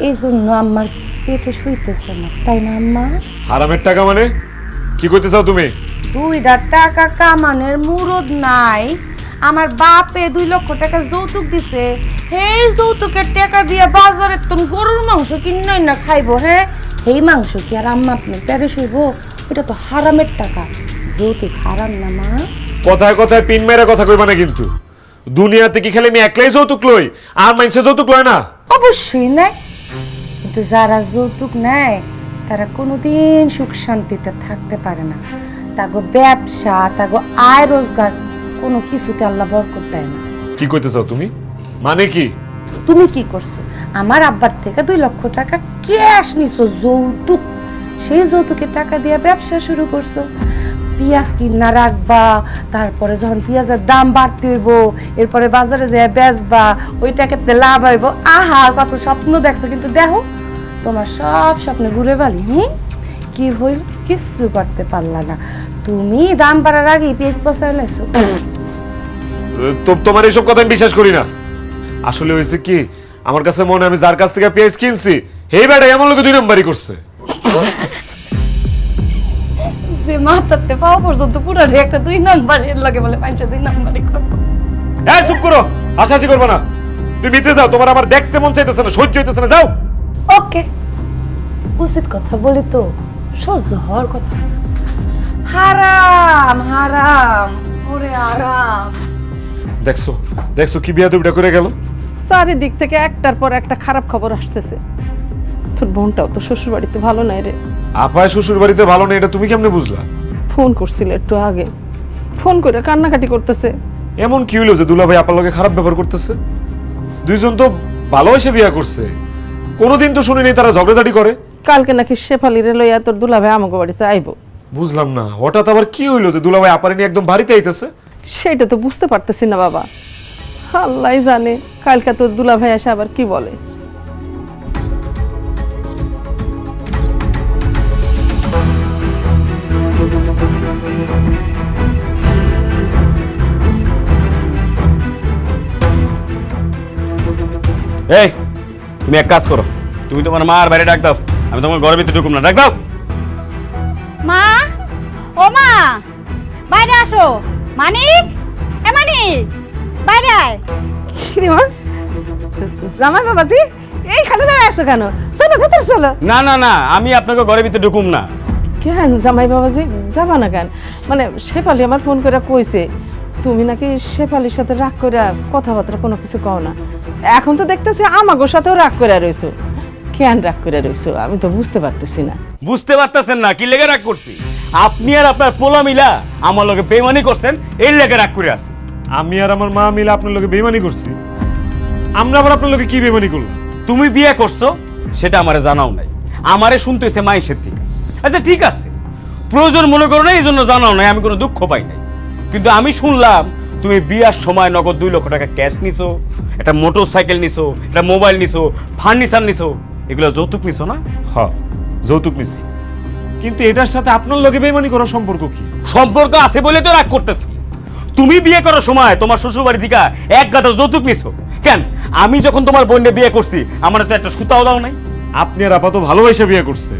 এই জন্য আমার পেটে শুইতেছে না, তাই না আম্মা? হারামের টাকা মানে কি করতে চাও তুমি? 2 টাকা কামানের মুরদ নাই। আমার বাপে 2 লক্ষ টাকা যৌতুক দিছে, এই যৌতুকের টাকা দিয়ে বাজারে তুমি গরুর মাংস কিনাই না খাইবো। হ্যাঁ, এই মাংস কি আর আম্মা আপনার পেটে শুইব? ওটা তো হারামের টাকা, যৌতুক হারাম না মা। কথায় কথায় পিন মেরে কথা কইবা না কিন্তু। দুনিয়াতে কি খেলে আমি একলাই যৌতুক লই, আর মানুষে যৌতুক লয় না? অবশ্যই নেয়, কিন্তু যারা যৌতুক নেয় তারা কোনোদিন সুখ শান্তিতে থাকতে পারে না। তাগো ব্যবসা, তাগো আয় রোজগার কোনো কিছুতে আল্লাহ বরকত দেয় না। কি কইতে চাও তুমি? মানে কি? তুমি কি করছো? আমার আব্বার থেকে 2 লক্ষ টাকা ক্যাশ নিছো যৌতুক, সেই যৌতুকের টাকা দিয়ে ব্যবসা শুরু করছো। পেঁয়াজ কিনা রাখবা, তারপরে যখন পেঁয়াজের দাম বাড়তে হইব, এরপরে বাজারে যেয়ে বেচবা, ওই টাকাতে লাভ হইব। আহা, কত স্বপ্ন দেখছো, কিন্তু দেখো তোমার সব স্বপ্নে ঘুরে বালি। কি হইল? কিচ্ছু করতে পারলা না। তুমি দাম বাড়ার আগে পেঁয়াজ পচাই লাইছো। তোমার এইসব কথা আমি বিশ্বাস করি না। আসলে হয়েছে কি, আমার কাছে মনে হয় আমি যার কাছ থেকে পেঁয়াজ কিনছি এই বেটা এমন লোকে 2 নম্বরই করছে। যে মাথাতে পাওয়া পর্যন্ত পুরো একটা 2 নাম্বারের লাগে বলে 5 2 নাম্বারই করবো। এই চুপ করো, হাসাহাসি করবে না। তুমি ভিতরে যাও, তোমার আমার দেখতে মন চাইতেছে না, সহ্য হইতেছে না, যাও। ওকে, উচিত কথা বলি তো সহ্য হওয়ার কথা। হারাম হারাম, ওরে আরাম। দেখছো দেখছো কি বিয়া দুবিটা করে গেল। চারিদিক থেকে একটার পর একটা খারাপ খবর আসতেছে। তোর বোনটাও তো শ্বশুর বাড়িতে ভালো নাই রে। আপায় শ্বশুর বাড়িতে ভালো নেই, এটা তুমি কেমনে বুঝলা? ফোন করছিল একটু আগে, ফোন করে কান্নাকাটি করতেছে। এমন কি হইলো যে দুলাভাই আপার লগে খারাপ ব্যবহার করতেছে? দুইজন তো ভালোবাসে বিয়া করছে, কোনোদিন তো শুনিনি তারা ঝগড়াঝাটি করে। কালকে নাকি শেফালিরে লইয়া তোর দুলাভাই আমাকে বাড়িতে আইব। বুঝলাম না হঠাৎ আবার কি হইলো যে দুলাভাই আপারে নিয়ে একদম বাড়িতে আইতেছে। সেটা তো বুঝতে পারতেছি না বাবা, আল্লাহ জানে কালকে তোর দুলাভাই এসে আবার কি বলে। এই তুমি এক কাজ করো, তুমি তোমার মা আর বাইরে ডাক দাও, আমি তোমার ঘরের ভিতরে ঢুকুম না, ডাক দাও। মা, ও মা, বাইরে আসো। মানিক, এ মানিক, বাইরে আয়। কিরে মা, জামাই বাবাজি এইখানে দাঁড়ায় আছো কেন? চলো ভেতর চলো। না না না, আমি আপনাকে ঘরের ভিতরে ঢুকুম না। কেন জামাই বাবাজি যাবা না কেন? মানে শেফালি আমার ফোন করে কইছে তুমি নাকি শেফালির সাথে রাগ করে কথাবার্তা কোনো কিছু কও না। এখন তো দেখতেছি আমাগোর সাথেও রাগ করে রইছো। কেন রাগ করে রইছো আমি তো বুঝতে পারতেছি না। বুঝতে পারতেছেন না কি লেগে রাগ করছি? আপনি আর আপনার পোলা মিলা আমার লগে বেইমানি করছেন, এই লেগে রাগ করে আছে। আমি আর আমার মা মিলে আপনার লগে বেইমানি করছি? আমরা আবার আপনার লগে কি বেইমানি করলাম? তুমি বিয়ে করছো সেটা আমারে জানাও নাই, আমারে শুনতেছে মাইশের থেকে। আচ্ছা ঠিক আছে, প্রয়োজন মনে করো না এই জন্য জানাও নাই, আমি কোনো দুঃখ পাই নাই। কিন্তু আমি শুনলাম তুমি বিয়ার সময় নগদ 2 লক্ষ টাকা ক্যাশ নিছো, একটা মোটর সাইকেল নিছো, একটা মোবাইল নিছো, ফার্নিচার নিছো, এগুলো যৌতুক নিছো না? হ্যাঁ যৌতুক নিছি, কিন্তু এটার সাথে আপনার লগে বেইমানি করার সম্পর্ক কি? সম্পর্ক আছে বলে তো রাগ করতেছি। তুমি বিয়ে করার সময় তোমার শ্বশুর বাড়ি থেকে 1 গাদা যৌতুক নিছো কেন? আমি যখন তোমার বোনকে বিয়ে করছি আমার তো একটা সুতাও দাও নাই। আপনি আর আপাতত ভালোবাসা বিয়ে করছেন,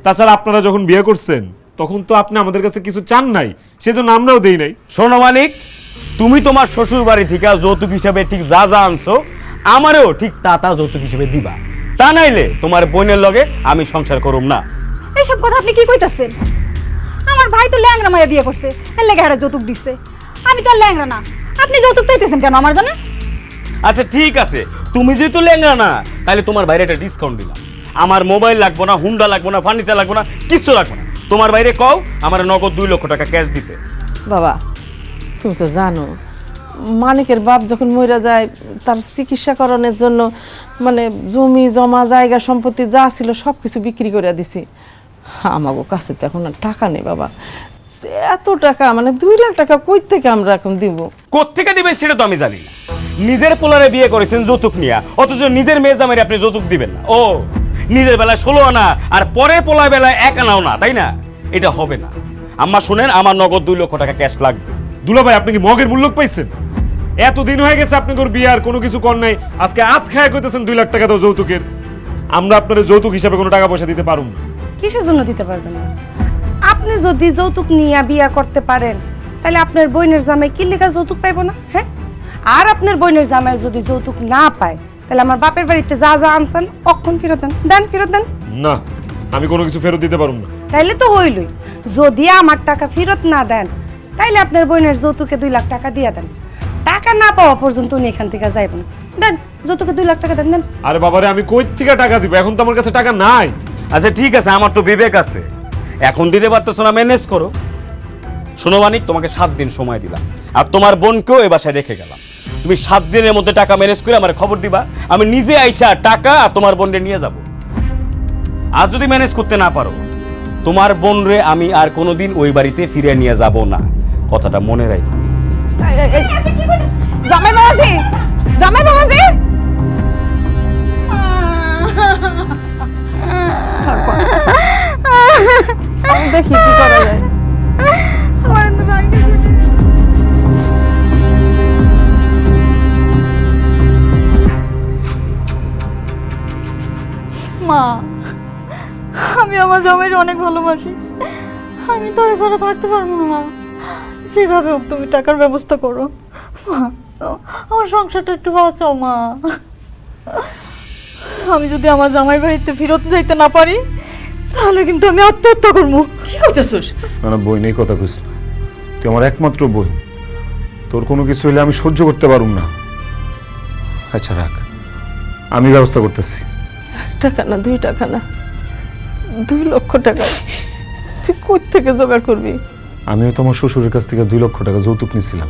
তাছাড়া আপনারা যখন বিয়ে করছেন তখন তো আপনি আমাদের কাছে কিছু চান নাই, সেজন্য আমরাও দেই নাই। শোনো মানিক, তুমি তোমার শ্বশুর বাড়ি থেকে যৌতুক হিসাবে ঠিক যা যা আনছো আমারও ঠিক তা যৌতুক হিসেবে দিবা, তা নাইলে তোমার বোনের লগে আমি সংসার করুম না। এইসব কথা আপনি কি কইতাছেন? আমার ভাই তো ল্যাংড়া মায়া বিয়ে করছে, এর লেগে হারে যৌতুক দিচ্ছে। আমি তো আর ল্যাংড়া না, আপনি যৌতুক চাইতেছেন কেন আমার জন্য? আচ্ছা ঠিক আছে, তুমি যেহেতু লেঙ্গা না তাহলে তোমার বাইরে একটা ডিসকাউন্ট দিলাম। আমার মোবাইল লাগবো না, হুন্ডা লাগবো না, ফার্নিচার লাগবো না, কিছু লাগবো না। তোমার বাইরে কও আমার নগদ 2 লক্ষ টাকা ক্যাশ দিতে। বাবা তুমি তো জানো মানিকের বাপ যখন মইরা যায় তার চিকিৎসা করানোর জন্য মানে জমি জমা জায়গা সম্পত্তি যা ছিল সব কিছু বিক্রি করে দিছি। আমাগো কাছে তো এখন আর টাকা নেই বাবা, এত টাকা মানে 2 লাখ টাকা কই থেকে আমরা এখন দিব? কোত্থেকে দিবেন সেটা তো আমি জানি না। নিজের পোলারে বিয়ে করেছেন যৌতুক নিয়া, অথচ নিজের মেয়ে জামাইরে আপনি যৌতুক দিবেন না। ও নিজের বেলায় 16 আনা আর পরের পোলার বেলায় 1 আনাও না, তাই না? এটা হবে না। আম্মা শুনেন, আমার নগদ 2 লক্ষ টাকা ক্যাশ লাগবে। দুলাভাই আপনি কি মগের মূল্য পাইছেন? এতদিন হয়ে গেছে আপনি কোন বিয়ার কোনো কিছু কর নাই, আজকে আত খায় কইতেছেন 2 লাখ টাকা দাও যৌতুকের। আমরা আপনার যৌতুক হিসাবে কোনো টাকা পয়সা দিতে পারুম না। কিসের জন্য দিতে পারবেন না? আপনি যদি যৌতুক নিয়ে বিয়া করতে পারেন তাহলে আপনার বোনের জামাই কি লেখা যৌতুক পাইব না? হ্যাঁ, আর আপনার বোনের জামাই যদি যৌতুক না পায় তাহলে আমার বাপের বাড়িতে যা যা আনছেন অক্ষণ ফেরত দেন, দেন ফেরত দেন। না আমি কোনো কিছু ফেরত দিতে পারুম না। তাইলে তো হইলই, যদি আমার টাকা ফেরত না দেন তাইলে আপনার বোনের যৌতুকে 2 লাখ টাকা দিয়ে দেন। টাকা না পাওয়া পর্যন্ত উনি এখান থেকে যাইব না। দেন যৌতুকে 2 লাখ টাকা দেন, দেন। আরে বাবারে আমি কই থেকে টাকা দিব? এখন তো আমার কাছে টাকা নাই। আচ্ছা ঠিক আছে, আমার তো বিবেক আছে, এখন দিতে পারতেছো না, ম্যানেজ করো। শোনো মানিক, তোমাকে 7 দিন সময় দিলাম, আর তোমার বোনকেও এ বাসায় রেখে গেলাম। তুমি 7 দিনের মধ্যে টাকা ম্যানেজ করে আমার খবর দিবা, আমি নিজে আইসা টাকা আর তোমার বোনরে নিয়ে যাব। আর যদি ম্যানেজ করতে না পারো, তোমার বোনরে আমি আর কোনোদিন ওই বাড়িতে ফিরে নিয়ে যাব না, কথাটা মনে রাখো। জামাই বাবাজি, জামাই বাবাজি, দেখি কি করা যায়। মা, আমি আমার জামাইকে অনেক ভালোবাসি। আমি তোরে ছাড়া থাকতে পারবো না মা। যেভাবে হোক তুমি টাকার ব্যবস্থা করো মা, আমার সংসারটা একটু বাঁচাও মা। আমি যদি আমার জামাই বাড়িতে ফেরত যাইতে না পারি তাহলে কিন্তু আমি আত্মহত্যা করবো। কি করতেছিস? না না, বই নেই কথা কইস না। তুই আমার একমাত্র বই, তোর কোনো কিছু হইলে আমি সহ্য করতে পারুম না। আচ্ছা রাখ, আমি ব্যবস্থা করতেছি। 1 টাকা না 2 টাকা না, 2 লক্ষ টাকা তুই কই থেকে জোগাড় করবি? আমিও তোমার শ্বশুরের কাছ থেকে 2 লক্ষ টাকা যৌতুক নিয়েছিলাম,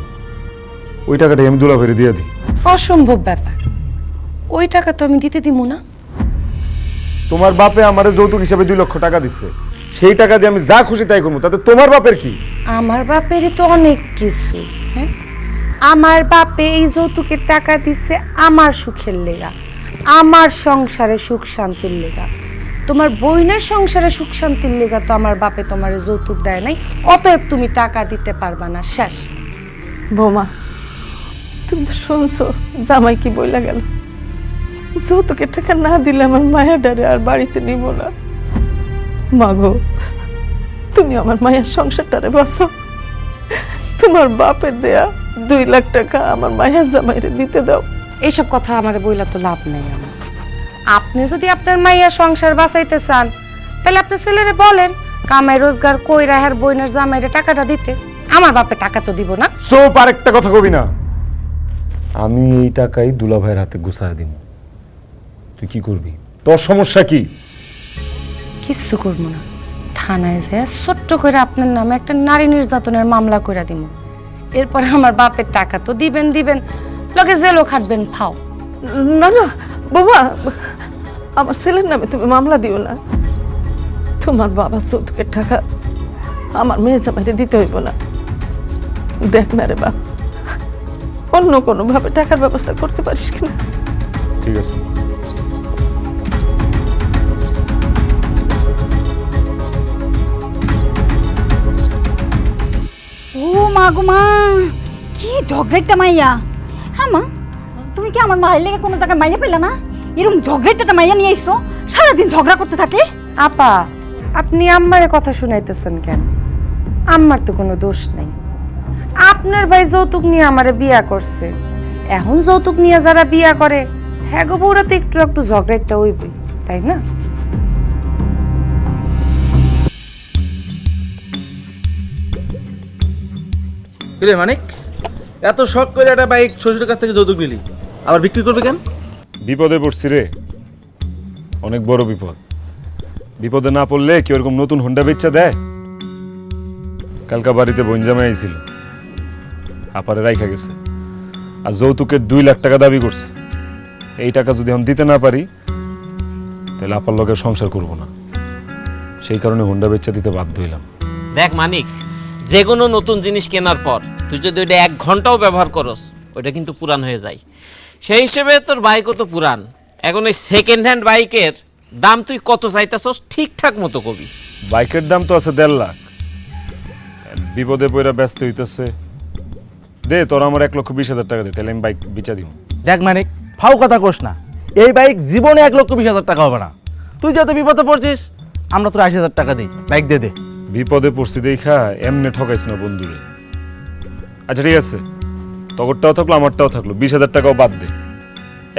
ওই টাকাটাই আমি দুলাভাইরে দিয়ে দিই। অসম্ভব ব্যাপার, ওই টাকা তো আমি দিতে দিব না। তোমার বাপে আমারে যৌতুক হিসাবে 2 লক্ষ টাকা দিচ্ছে, সেই টাকা দিয়ে আমি যা খুশি তাই করবো, তাতে তোমার বাপের কি? আমার বাপেরই তো অনেক কিছু। হ্যাঁ, আমার বাপে এই যৌতুকের টাকা দিচ্ছে আমার সুখের লেগা, আমার সংসারে সুখ শান্তির লেগা। তোমার বোনের সংসারে সুখ শান্তির লেগা তো আমার বাপে তোমার যৌতুক দেয় নাই, অতএব তুমি টাকা দিতে পারবা না, শেষ। বৌমা, তুমি তো শুনছো জামাই কি বইলা গেল, যৌতুকের টাকা না দিলে আমার মায়া ডারে আর বাড়িতে নিব না। মাগো, তুমি আমার মায়ের সংসারটারে বাঁচাও। তোমার বাপের দেয়া 2 লাখ টাকা আমার মায়া জামাইরে দিতে দাও। এইসব কথা আমার বইলা তো লাভ নেই আমার। আপনি যদি আপনার মাইয়া সংসার বাঁচাইতে চান তাহলে আপনার ছেলেরে বলেন কামাই রোজগার কইরা হের বইনের জামাইরে টাকাটা দিতে। আমার বাপে টাকা তো দিব না। চুপ, আরেকটা কথা কবি না। আমি এই টাকাই দুলাভাইয়ের হাতে গুছায় দিব। তুই কি করবি? তোর সমস্যা কি? কিচ্ছু করবো না, থানায় যায় ছোট্ট করে আপনার নামে একটা নারী নির্যাতনের মামলা কইরা দিব। এরপর আমার বাপের টাকা তো দিবেন লগে জেলও খাটবেন, ফাও। না না বৌমা, আমার ছেলের নামে তুমি মামলা দিও না। তোমার বাবা যৌতুকের টাকা আমার মেয়ে জামাইরে দিতে হইব না। দেখ না রে বাপ, অন্য কোনো ভাবে টাকার ব্যবস্থা করতে পারিস কিনা। ঠিক আছে। ও মা গো মা, কি ঝগড়াটা মাইয়া। হ্যাঁ মা, তুমি কি আমার মায়ের লেগে কোনো জায়গায় মাইয়া পেলে না? এরকম ঝগড়াটা মাইয়া নিয়ে আইসো, সারাদিন ঝগড়া করতে থাকে। আপা, আপনি আম্মারে কথা শুনাইতেছেন কেন? আম্মার তো কোনো দোষ নেই। আপনার ভাই যৌতুক নিয়ে আমারে বিয়া করছে, এখন যৌতুক নিয়ে যারা বিয়া করে হ্যাঁ গো বউরা তো একটু ঝগড়াটা হইবই, তাই না? কিরে মানিক, এত শখ করে একটা বাইক শ্বশুরের কাছ থেকে যৌতুক নিলি, আবার বিক্রি করবে কেন? বিপদে পড়ছি রে, অনেক বড় বিপদ। বিপদে না পড়লে কি ওরকম নতুন হোন্ডা বেচা দেয়? কালকা বাড়িতে বোন জামাই আইছিল, আপারে রাইখা গেছে, আর যৌতুকের 2 লাখ টাকা দাবি করছে। এই টাকা যদি আমি দিতে না পারি তাহলে আপার লগে সংসার করব না। সেই কারণে হোন্ডা বেচা দিতে বাধ্য হইলাম। দেখ মানিক, যে কোনো নতুন জিনিস কেনার পর তুই যদি ওইটা 1 ঘন্টাও ব্যবহার করস, ওইটা কিন্তু পুরান হয়ে যায়। সেই হিসেবে তোর বাইকও তো পুরান। এখন এই সেকেন্ড হ্যান্ড বাইকের দাম তুই কত চাইতেছস ঠিকঠাক মতো কবি। বাইকের দাম তো আছে 1.5 লাখ। বিপদে পড়া ব্যস্ত হইতেছে, দে তোর আমার 1,20,000 টাকা দে, তাহলে আমি বাইক বেচা দিব। দেখ মানিক, ফাও কথা কোস না, এই বাইক জীবনে 1,20,000 টাকা হবে না। তুই যত বিপদে পড়ছিস, আমরা তোর 80,000 টাকা দিই, বাইক দে দে। বিপদে পড়ছি দেখা এমনি ঠকাইছ না বন্ধুরে। আচ্ছা ঠিক আছে, তগরটাও থাকলো আমারটাও থাকলো, 20,000 টাকাও বাদ দে,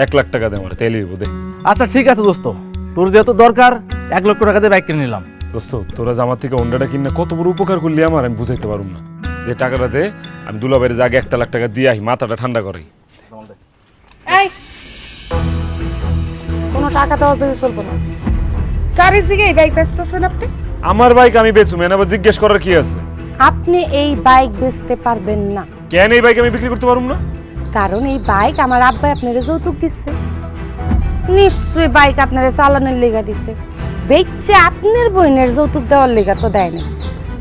1 লাখ টাকা দে আমার, তাইলে হইব। দে। আচ্ছা ঠিক আছে দোস্ত, তোর যেহেতু দরকার 1 লক্ষ টাকা দিয়ে বাইক কিনে নিলাম। দোস্ত, তোরা যে আমার থেকে হোন্ডাটা কিনে কত বড় উপকার করলি আমার, আমি বুঝাইতে পারুম না। যে টাকাটা দে, আমি দুলাভাইয়ের যে আগে 1 লাখ টাকা দিয়ে আহি, মাথাটা ঠান্ডা করাই। এই, কোনো টাকা দেওয়া তো চলবে না। গাড়ি জিগে এই বাইক বেচতেছেন আপনি? আমার বাইক আমি বেচুম, এনে আবার জিজ্ঞেস করার কি আছে? আপনি এই বাইক বেচতে পারবেন না। কেন এই বাইক আমি বিক্রি করতে পারুম না? কারণ এই বাইক আমার আব্বা আপনারে যৌতুক দিচ্ছে। নিশ্চয়ই বাইক আপনারে চালানোর লেগা দিচ্ছে, বেচছে আপনার বোনের যৌতুক দেওয়ার লেগা তো দেয় না।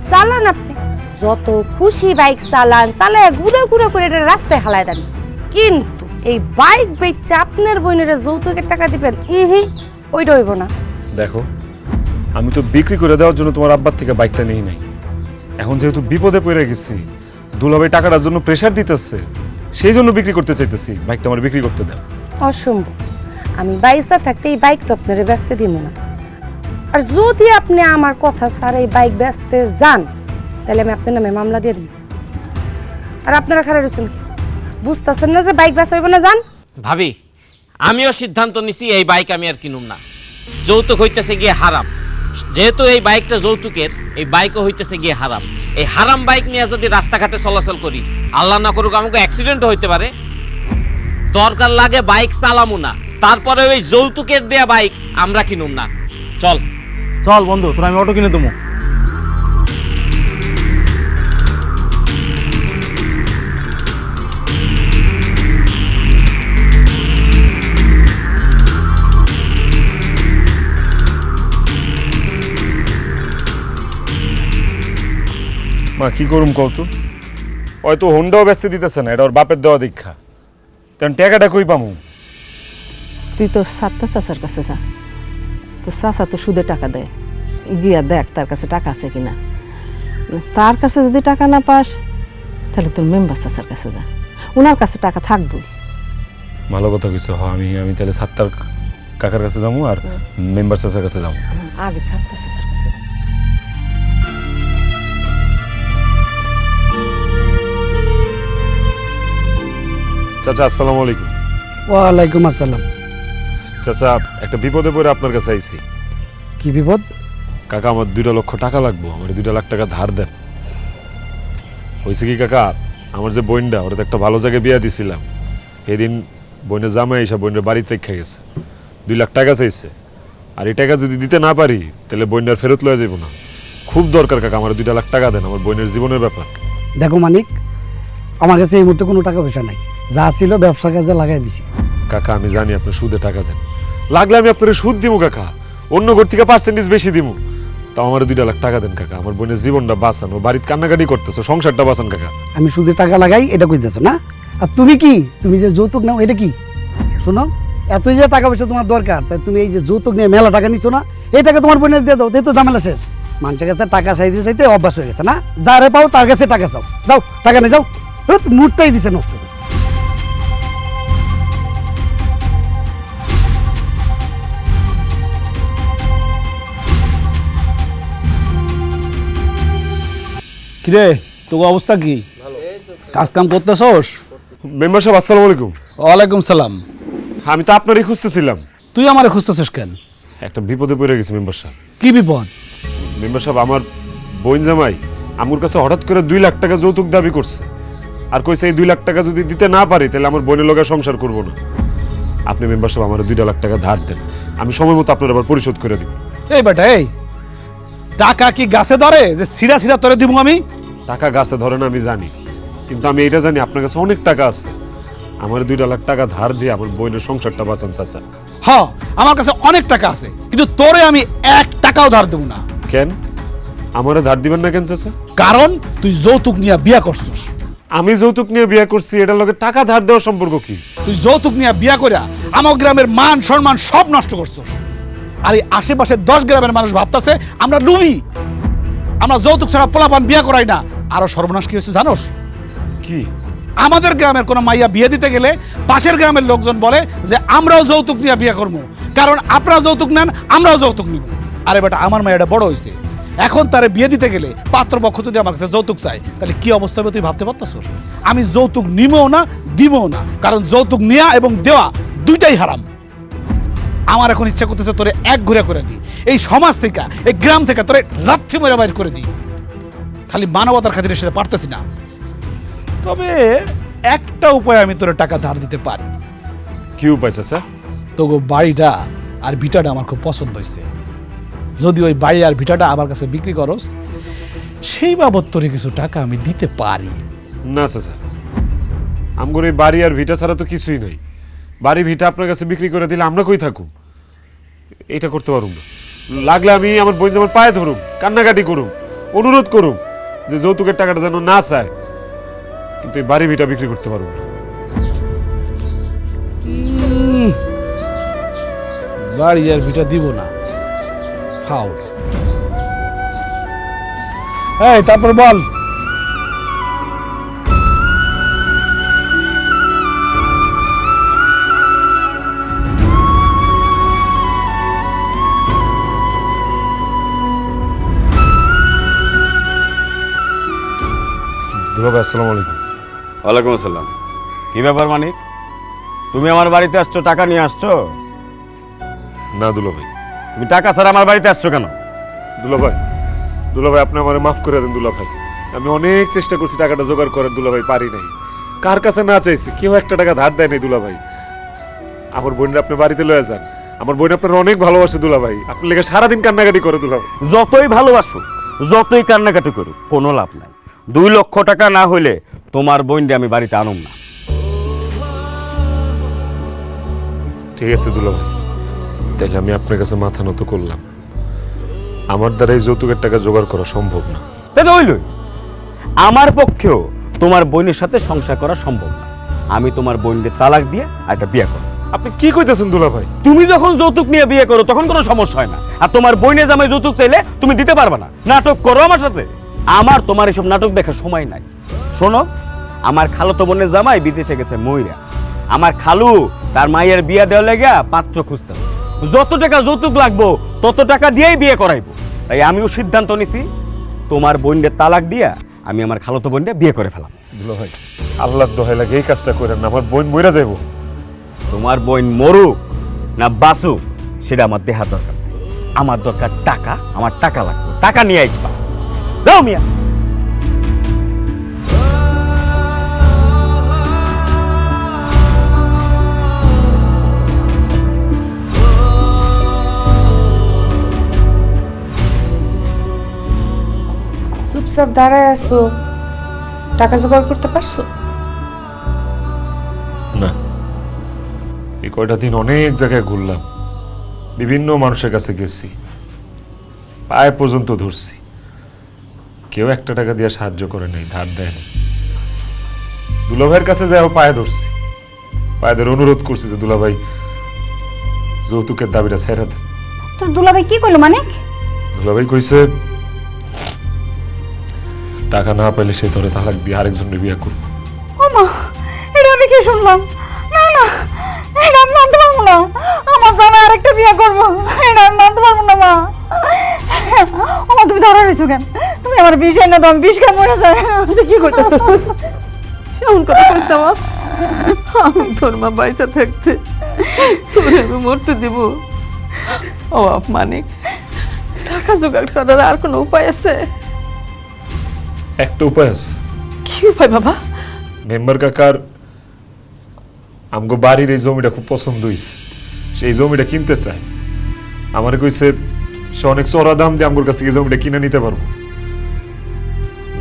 চালান আপনি যত খুশি বাইক চালান, চালায় ঘুরে ঘুরে করে এটা রাস্তায় হালায় দেন, কিন্তু এই বাইক বেচছে আপনার বোনের যৌতুকের টাকা দিবেন, ওইটা হইব না। দেখো, আমি তো বিক্রি করে দেওয়ার জন্য তোমার আব্বার থেকে বাইকটা নেই নাই। এখন যেহেতু বিপদে পড়ে গেছি, দুলাভাই টাকাটার জন্য প্রেসার দিতেছে, সেই জন্য বিক্রি করতে চাইতেছি। বাইকটা আমার বিক্রি করতে দাও। অসম্ভব, আমি বাইসা থাকতে এই বাইক তো আপনারে বেচতে দিব না। আর যদি আপনি আমার কথা স্যার এই বাইক বেচতে যান তাহলে আমি আপনার নামে মামলা দিয়ে দিই। আর আপনারা খারাপ রয়েছেন কি, বুঝতেছেন না যে বাইক বেচা হইব না? যান। ভাবি, আমিও সিদ্ধান্ত নিছি এই বাইক আমি আর কিনুম না। যৌতুক হইতেছে গিয়ে হারাম। যেহেতু এই বাইকটা যৌতুকের, এই বাইকও হইতেছে গিয়ে হারাম। এই হারাম বাইক নিয়ে যদি রাস্তাঘাটে চলাচল করি, আল্লাহ না করুক আমাকে অ্যাক্সিডেন্ট হইতে পারে। দরকার লাগে বাইক চালামু না, তারপরে ওই যৌতুকের দেয়া বাইক আমরা কিনুম না। চল চল বন্ধু, তোর আমি অটো কিনে দেবো। মা কি করুম কত, হয়তো হোন্ডাও বেচতে দিতেছে না, এটা ওর বাপের দেওয়া দীক্ষা। তেমন টাকাটা কই পামু? তুই তো সাতটা চাচার কাছে যা, তো চাচা তো সুদে টাকা দেয়, গিয়া দেখ তার কাছে টাকা আছে কিনা। তার কাছে যদি টাকা না পাস তাহলে তোর মেম্বার চাচার কাছে যা, ওনার কাছে টাকা থাকবো। ভালো কথা কিছু হ, আমি তাহলে সাত্তার কাকার কাছে যাবো আর মেম্বার চাচার কাছে যাবো। আগে সাতটা চাচার কাছে। চাচা আসসালামু আলাইকুম। ওয়ালাইকুম আসসালাম। চাচা একটা বিপদে পড়ে আপনার কাছে আইছি। কি বিপদ? কাকা আমার 2 লক্ষ টাকা লাগবো, আমার 2 লাখ টাকা ধার দেন। হয়েছে কি কাকা, আমার যে বোনটা ওরা তো একটা ভালো জায়গায় বিয়া দিছিলাম, এদিন বোনের জামাই এসে বোনের বাড়িতে রেখে গেছে, 2 লাখ টাকা চাইছে। আর এই টাকা যদি দিতে না পারি তাহলে বোনটার ফেরত লয়ে যাবো না। খুব দরকার কাকা, আমার 2 লাখ টাকা দেন, আমার বোনের জীবনের ব্যাপার। দেখো মানিক, আমার কাছে এই মুহূর্তে কোনো টাকা পয়সা নাই, যা ছিল ব্যবসার কাজে লাগাই দিছি। কাকা আমি জানি আপনি সুদে টাকা দেন, লাগলে আমি আপনার সুদ দিব কাকা, অন্য ঘর থেকে পার্সেন্টেজ বেশি দিব। তাও আমার 2 লাখ টাকা দেন কাকা, আমার বোনের জীবনটা বাঁচান, ও বাড়িতে কান্নাকাটি করতেছে, সংসারটা বাঁচান কাকা। আমি সুদে টাকা লাগাই এটা কইতেছো না? আর তুমি কি, তুমি যে যৌতুক নাও এটা কি? শোনো, এতই যে টাকা পয়সা তোমার দরকার, তাই তুমি এই যে যৌতুক নিয়ে মেলা টাকা নিছো না, এই টাকা তোমার বোনের দিয়ে দাও, তাই তো ঝামেলা শেষ। মানুষের কাছে টাকা চাইতে চাইতে অভ্যাস হয়ে গেছে না, যারে পাও তার কাছে টাকা চাও, যাও টাকা নিয়ে যাও। মুডটাই দিছে নষ্ট করে। কিরে, তোর অবস্থা কি? কাজ কাম করতেছস? মেম্বার সাহেব আসসালামু আলাইকুম। ওয়ালাইকুম সালাম। আমি তো আপনারই খুঁজতেছিলাম। তুই আমারে খুঁজতেছিস কেন? একটা বিপদে পড়ে গেছি মেম্বার সাহেব। কি বিপদ? মেম্বার সাহেব আমার বোন জামাই আমার কাছে হঠাৎ করে 2 লাখ টাকা যৌতুক দাবি করছে, আর কইছে এই 2 লাখ টাকা যদি দিতে না পারি তাহলে আমার বোনের লগে সংসার করব না। আপনি মেম্বার সাহেব আমার 2 লাখ টাকা ধার দেন, আমি সময় মতো আপনার আবার পরিশোধ করে দিব। এই বেটা, এই টাকা কি গাছে ধরে যে সিরা সিরা তোরে দিব আমি? টাকা গাছে ধরে না আমি জানি, কিন্তু আমি এটা জানি আপনার কাছে অনেক টাকা আছে। আমার 2 লাখ টাকা ধার দিয়ে আমার বোনের সংসারটা বাঁচান চাচা। হ্যাঁ, আমার কাছে অনেক টাকা আছে, কিন্তু তোরে আমি 1 টাকাও ধার দেব না। কেন আমারে ধার দিবেন না কেন চাচা? কারণ তুই যৌতুক নিয়ে বিয়া করছিস। আমি যৌতুক নিয়ে বিয়ে করছি, এটার লগে টাকা ধার দেওয়ার সম্পর্ক কি? তুই যৌতুক নিয়ে বিয়া কইরা আমার গ্রামের মান সম্মান সব নষ্ট করছিস। আর এই আশেপাশে 10 গ্রামের মানুষ ভাবতাছে আমরা লুবি, আমরা যৌতুক ছাড়া পোলাপান বিয়া করাই না। আরো সর্বনাশ কি হয়েছে জানোস? কি? আমাদের গ্রামের কোনো মাইয়া বিয়ে দিতে গেলে পাশের গ্রামের লোকজন বলে যে আমরাও যৌতুক নিয়ে বিয়ে করবো, কারণ আপনারা যৌতুক নেন আমরাও যৌতুক নিব। আরে বেটা, আমার মাইয়াটা বড় হয়েছে, এখন তারে বিয়ে দিতে গেলে পাত্রপক্ষ যদি আমার কাছে যৌতুক চায় তাহলে কি অবস্থা হবে তুই ভাবতে পারতাছস? আমি যৌতুক নিবও না দিবও না, কারণ যৌতুক নেওয়া এবং দেওয়া দুইটাই হারাম। আমার এখন ইচ্ছা করতেছে তোরে এক ঘুরে করে দিই, এই সমাজ থেকে এই গ্রাম থেকে তোরে লাথি মেরে বাইর করে দিই। খালি মানবতার খাতিরে সেটা পারতেছি না। তবে একটা উপায় আমি তোরে টাকা ধার দিতে পারি। কি উপায় চাচা? তোগো বাড়িটা আর ভিটাটা আমার খুব পছন্দ হয়েছে, যদি ওই বাড়ি আর ভিটাটা আমার কাছে বিক্রি করস সেই বাবদ তোরে কিছু টাকা আমি দিতে পারি। না চাচা, আমগর এই বাড়ি আর ভিটা ছাড়া তো কিছুই নাই। বাড়ি ভিটা আপনার কাছে বিক্রি করে দিলে আমরা কই থাকুম? এটা করতে পারুম না। লাগলে আমি আমার বোন জামার পায়ে ধরুম, কান্নাকাটি করুম, অনুরোধ করুম যে যৌতুকের টাকাটা যেন না চায়, কিন্তু এই বাড়ি ভিটা বিক্রি করতে পারুম না। বাড়ি আর ভিটা দিব না, ফাউল। এই তারপর বল। দুলাভাই আসসালামু আলাইকুম। ওয়ালাইকুম আসসালাম। কি ব্যাপার মানিক, তুমি আমার বাড়িতে আসছো, টাকা নিয়ে আসছো? না দুলাভাই। তুমি টাকা ছাড়া আমার বাড়িতে আসছো কেন? দুলাভাই, দুলাভাই আপনি আমারে মাফ করে দেন দুলাভাই। আমি অনেক চেষ্টা করছি টাকাটা জোগাড় করার দুলাভাই, পারি নাই। কার কাছে না চাইছি, কেউ একটা টাকা ধার দেয় নাই দুলাভাই। আমার বোনরা আপনি বাড়িতে লয়ে যান, আমার বোন আপনার অনেক ভালোবাসে দুলাভাই, আপনার লেগে সারাদিন কান্নাকাটি করে দুলাভাই। যতই ভালোবাসো, যতই কান্নাকাটি করো, কোনো লাভ নাই। 2 লক্ষ টাকা না হইলে তোমার বোনকে আমি বাড়িতে আনুম না। ঠিক আছে দুলাভাই, তাহলে আমি আপনার কাছে মাথা নত করলাম। আমার দ্বারা এই যৌতুকের টাকা জোগাড় করা সম্ভব না। তাই হইলই, আমার পক্ষেও তোমার বোনের সাথে সংসার করা সম্ভব না। আমি তোমার বোনকে তালাক দিয়ে একটা বিয়ে করো। আপনি কি কইতেছেন দুলাভাই? তুমি যখন যৌতুক নিয়ে বিয়ে করো তখন কোনো সমস্যা হয় না, আর তোমার বোনে জামাই যৌতুক চাইলে তুমি দিতে পারবে না। নাটক করো আমার সাথে। আমার তোমার এসব নাটক দেখার সময় নাই। শোনো, আমার খালাতো বোনের জামাই বিদেশে গেছে মইরা। আমার খালু তার মায়ের বিয়ে দেওয়া লেগে পাত্র খুঁজতে, যত টাকা যৌতুক লাগবো তত টাকা দিয়েই বিয়ে করাইবো। তাই আমিও সিদ্ধান্ত নিছি, তোমার বোনকে তালাক দিয়া আমি আমার খালাতো বোনকে বিয়ে করে ফেলাম। দুলাভাই আল্লাহর দোহাই লাগে এই কাজটা করেন না, আমার বোন মইরা যাইবো। তোমার বোন মরুক না বাসুক সেটা আমার দেহার দরকার নেই। আমার দরকার টাকা, আমার টাকা লাগবে, টাকা নিয়ে আসবা। যাও মিয়া। চুপচাপ দাঁড়ায় আছো, টাকা জোগাড় করতে পারছো? না, এই কয়টা দিন অনেক জায়গায় ঘুরলাম, বিভিন্ন মানুষের কাছে গেছি, পায়ে পর্যন্ত ধরছি, কেউ একটা টাকা দিয়ে সাহায্য করে নাই, ধার দেয় না। দুলাভাইয়ের কাছে যাই পায়ে ধরছি, পায়েদের অনুরোধ করছি যে দুলাভাই যৌতুকের দাবিটা ছেড়ে দেন। তোর দুলাভাই কি করলো মানে? দুলাভাই কইছে টাকা না পাইলে সে ধরে তালাক দিয়ে আরেকজনের বিয়ে করবো। ও মা, এটা আমি কি শুনলাম? না না, এটা আমি মানতে পারবো না। আমার জানা আরেকটা বিয়ে করবো, এটা আমি মানতে পারবো না মা। ও মা, তুমি ধরা রয়েছো কেন? তুমি আমার বিষ এনে দাও, আমি বিষ খাই মরে যায়। তুই কি করতেছ? এমন কথা কইস না মা, আমি তোর মা বাইসা থাকতে তোরে আমি মরতে দিব? ও মানিক, টাকা জোগাড় করার আর কোনো উপায় আছে? একটা উপায় আছে। কি উপায় বাবা? মেম্বার কাকার আমগো বাড়ির এই জমিটা খুব পছন্দ হয়েছে, সেই জমিটা কিনতে চায়। আমারে কইছে সে অনেক চড়া দাম দিয়ে আমগোর কাছ থেকে জমিটা কিনে নিতে পারবো।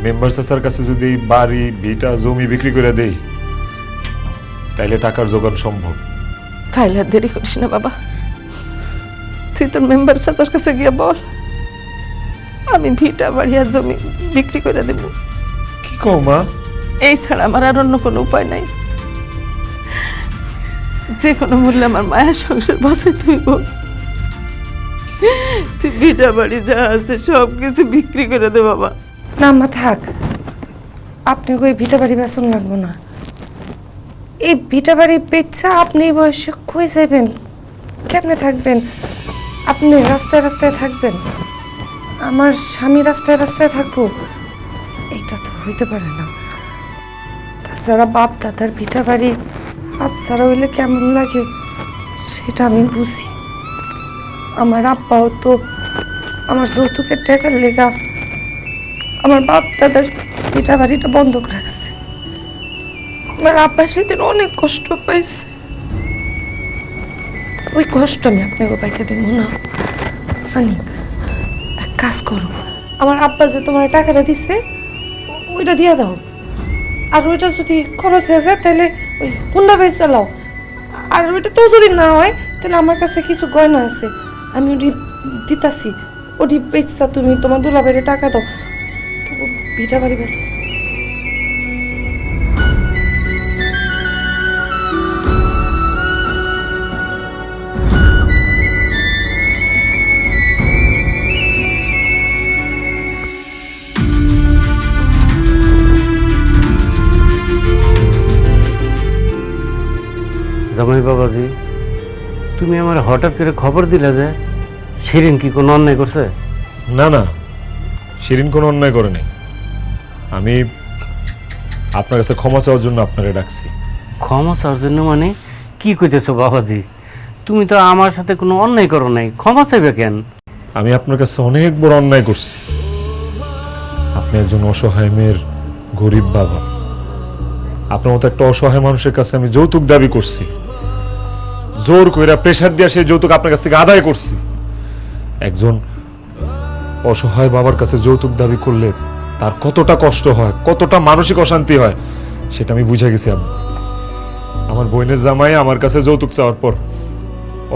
মেম্বার চাচার কাছে যদি এই বাড়ি ভিটা জমি বিক্রি করে দেই তাইলে টাকার জোগান সম্ভব। তাইলে আর দেরি করিস না বাবা, তুই তোর মেম্বার চাচার কাছে গিয়ে বল আমি ভিটা বাড়ি আর জমি বিক্রি করে দেব। কি কও মা? এই ছাড়া আমার আর অন্য কোনো উপায় নাই। যে কোনো মূল্যে আমার মায়ের সংসার বাঁচাইতে হইব। তুই ভিটা বাড়ি যা আছে সব কিছু বিক্রি করে দে বাবা। না মা থাক, আপনি ওই ভিটা বাড়ি বেসন লাগবো না। এই ভিটা বাড়ি বেচা আপনি এই বয়সে কই যাবেন, কেমনে থাকবেন? আপনি রাস্তায় রাস্তায় থাকবেন, আমার স্বামী রাস্তায় রাস্তায় থাকবো? এটা তো হইতে পারে না। তাছাড়া বাপ দাদার ভিটা বাড়ি আজ ছাড়া হইলে কেমন লাগে সেটা আমি বুঝি। আমার আব্বাও তো আমার যৌতুকের টাকার লেগা আমার বাপ দাদার ভিটা বাড়িটা বন্ধক রাখছে। আমার আব্বা সেদিন অনেক কষ্ট পাইছে, ওই কষ্ট আমি আপনাকে পাইতে দেব না। অনেক এক কাজ করো, আমার আব্বা যে তোমার টাকাটা দিছে ওইটা দিয়ে দাও, আর ওইটা যদি খরচ হয়ে যায় তাহলে ওই হুন্ডা বেচ চালাও। আর ওইটা তো যদি না হয় তাহলে আমার কাছে কিছু গয়না আছে, আমি ওটি দিতাছি, ওটি বেচতা তুমি তোমার দুলাভাইরে টাকা দাও, ভিটা বাড়ি বেচ। জামাই বাবাজি, তুমি আমার হঠাৎ করে খবর দিলে যে শিরিন কি কোনো অন্যায় করছে? না না, শিরিন কোনো অন্যায় করে নাই। আমি আপনার কাছে ক্ষমা চাওয়ার জন্য আপনারে ডাকছি। ক্ষমা চাওয়ার জন্য মানে কি কইতেছো বাবাজি? তুমি তো আমার সাথে কোনো অন্যায় করো নাই, ক্ষমা চাইবে কেন? আমি আপনার কাছে অনেক বড় অন্যায় করছি। আপনি একজন অসহায় মেয়ের গরিব বাবা। আপনার মতো একটা অসহায় মানুষের কাছে আমি যৌতুক দাবি করছি, জোর কইরা প্রেশার দিয়ে সেই যৌতুক আপনার কাছ থেকে আদায় করছি। একজন অসহায় বাবার কাছে যৌতুক দাবি করলে তার কতটা কষ্ট হয়, কতটা মানসিক অশান্তি হয়, সেটা আমি বুঝে গেছি। আমার বোনের জামাই আমার কাছে যৌতুক চাওয়ার পর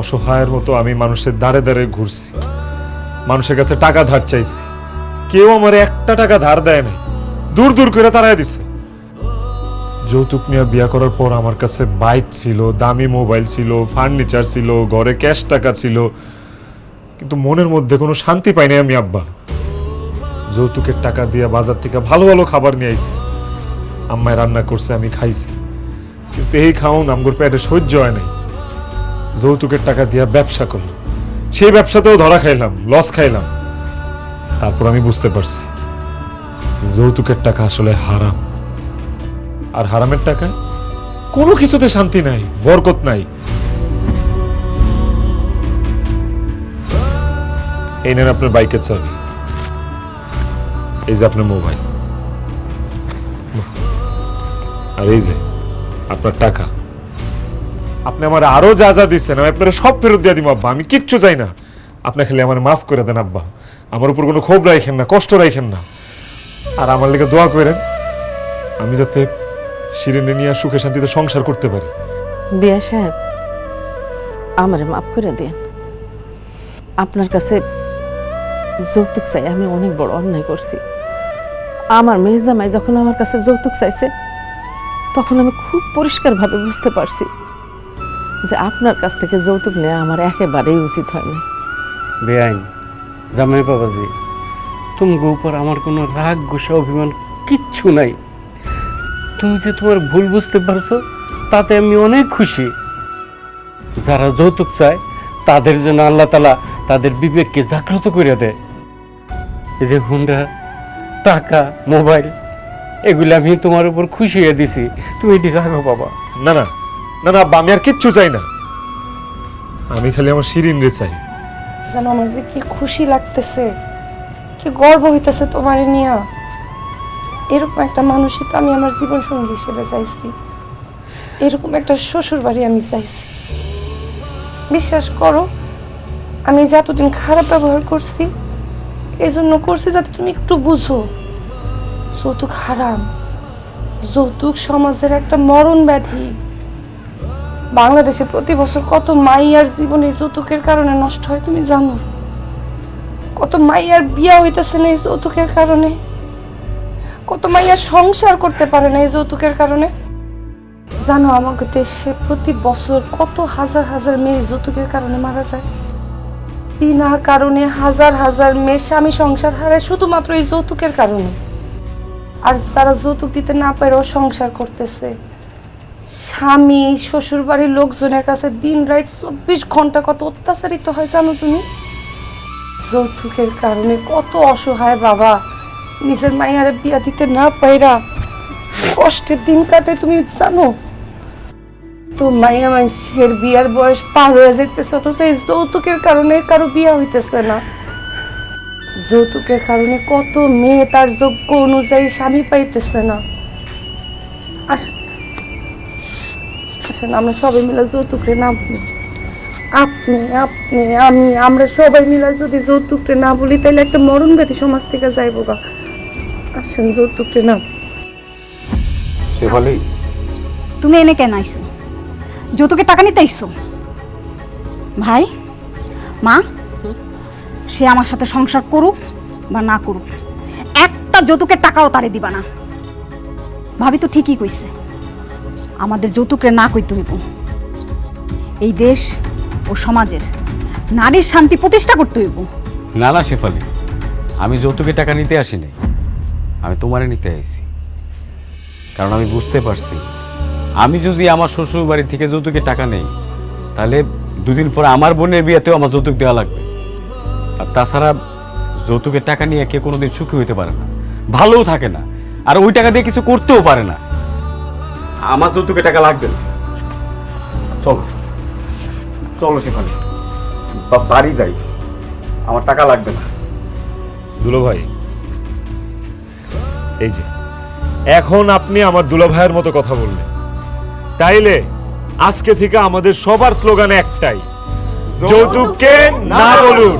অসহায়ের মতো আমি মানুষের দ্বারে দ্বারে ঘুরছি, মানুষের কাছে টাকা ধার চাইছি। কেউ আমার একটা টাকা ধার দেয় নাই, দূর দূর করে তাড়াই দিছে। যৌতুক নিয়ে বিয়া করার পর আমার কাছে বাইক ছিল, দামি মোবাইল ছিল, ফার্নিচার ছিল, ঘরে ক্যাশ টাকা ছিল, কিন্তু মনের মধ্যে কোনো শান্তি পাইনি আমি আব্বা। যৌতুকের টাকা দিয়ে বাজার থেকে ভালো ভালো খাবার নিয়ে আইছি, আম্মায় রান্না করছে, আমি খাইছি, কিন্তু এই খাওন আমগোর পেটে সহ্য হয় নাই। যৌতুকের টাকা দিয়ে ব্যবসা করলাম, সেই ব্যবসাতেও ধরা খাইলাম, লস খাইলাম। তারপর আমি বুঝতে পারছি যৌতুকের টাকা আসলে হারাম, আর হারামের টাকায় কোনো কিছুতে শান্তি নাই, বরকত নাই। এই নেন আপনার বাইকের চাবি, এই যে আপনার মোবাইল, আর এই যে আপনার টাকা। আপনি আমার আরো যা যা দিচ্ছেন আমি আপনার সব ফেরত দিয়ে দিব আব্বা, আমি কিচ্ছু চাই না। আপনি খালি আমার মাফ করে দেন আব্বা, আমার উপর কোনো ক্ষোভ রাখেন না, কষ্ট রাখেন না। আর আমার লেগে দোয়া করেন আমি যাতে শিরিনে নিয়ে সুখে শান্তিতে সংসার করতে পারি। বিয়া সাহেব, আমারে মাফ করে দেন। আপনার কাছে যৌতুক চাই আমি অনেক বড় অন্যায় করছি। আমার মেয়ে জামাই যখন আমার কাছে যৌতুক চাইছে তখন আমি খুব পরিষ্কারভাবে বুঝতে পারছি যে আপনার কাছ থেকে যৌতুক নেওয়া আমার একেবারেই উচিত হয়নি। বেআইন জামাই বাবাজি, তুমি উপর আমার কোনো রাগ গোসা অভিমান কিচ্ছু নাই। তুমি যে তোমার ভুল বুঝতে পারছো তাতে আমি অনেক খুশি। যারা যৌতুক চায় তাদের জন্য আল্লাহ তাআলা তাদের বিবেককে জাগ্রত করে দেয়। এই যে হুন্ডা, টাকা, মোবাইল, এগুলো আমি তোমার উপর খুশি হয়ে দিছি, তুমি এটি রাখো বাবা। না না না না আব্বা, আমি আর কিচ্ছু চাই না, আমি খালি আমার শিরিন রে চাই। যেন আমার যে কি খুশি লাগতেছে, কি গর্ব হইতেছে তোমার নিয়া। এরকম একটা মানুষই তো আমি আমার জীবন সঙ্গী হিসেবে চাইছি, এরকম একটা শ্বশুর বাড়ি আমি চাইছি। বিশ্বাস করো, আমি যে এতদিন খারাপ ব্যবহার করছি এই জন্য করছি যাতে তুমি একটু বুঝো যৌতুক হারাম, যৌতুক সমাজের একটা মরণ ব্যাধি। বাংলাদেশে প্রতি বছর কত মাইয়ার জীবন এই যৌতুকের কারণে নষ্ট হয় তুমি জানো? কত মাইয়ার বিয়া হইতেছে না এই যৌতুকের কারণে, কত মাইয়ার সংসার করতে পারে না এই যৌতুকের কারণে। জানো আমাকে দেশে প্রতি বছর কত হাজার হাজার মেয়ে যৌতুকের কারণে মারা যায়। বিনা কারণে হাজার হাজার মেয়ে স্বামী সংসার হারায় শুধুমাত্র এই যৌতুকের কারণে। আর যারা যৌতুক দিতে না পারেও সংসার করতেছে, স্বামী শ্বশুর বাড়ির লোকজনের কাছে দিন রাত 24 ঘন্টা কত অত্যাচারিত হয় জানো তুমি? যৌতুকের কারণে কত অসহায় বাবা নিজের মাইয়ারে বিয়া দিতে না পাইরা কষ্টের দিন কাটে তুমি জানো? তো মাইয়া মানুষের বিয়ার বয়স পার হয়ে যেতেছে, অথচ এই যৌতুকের কারণে কারো বিয়া হইতেছে না। যৌতুকের কারণে কত মেয়ে তার যোগ্য অনুযায়ী স্বামী পাইতেছে না। আসেন আমরা সবাই মিলে যৌতুকরে না বলি, আপনি আপনি আমি আমরা সবাই মিলে যদি যৌতুকরে না বলি তাহলে একটা মরণ ব্যাধি সমাজ থেকে যাইব গা। আসেন যৌতুকরে না। শেফালি, তুমি এনে কেন আইছো? যৌতুকের টাকা নিতে আইছো? ভাই মা, সে আমার সাথে সংসার করুক বা না করুক, একটা যৌতুকের টাকাও তারে দিবা না। ভাবি তো ঠিকই কইছে, আমাদের যৌতুকরে না কইতে হইব। এই দেশ ও সমাজের নারীর শান্তি প্রতিষ্ঠা করতে হইব। না না শেফালি, আমি যৌতুকের টাকা নিতে আসিনি, আমি তোমারে নিতে আইছি। কারণ আমি বুঝতে পারছি আমি যদি আমার শ্বশুর বাড়ি থেকে যৌতুকের টাকা নেই তাহলে দুদিন পরে আমার বোনের বিয়েতেও আমার যৌতুক দেওয়া লাগবে। আর তাছাড়া যৌতুকের টাকা নিয়ে কেউ কোনোদিন সুখী হইতে পারে না, ভালোও থাকে না, আর ওই টাকা দিয়ে কিছু করতেও পারে না। আমার যৌতুকে টাকা লাগবে না। চলো চলো সেখানে বাড়ি যাই, আমার টাকা লাগবে না। দুলো ভাই, এই যে এখন আপনি আমার দুলা ভাইয়ের মতো কথা বললেন, তাইলে আজকে থেকে আমাদের সবার স্লোগান একটাই, যৌতুককে না বলুন।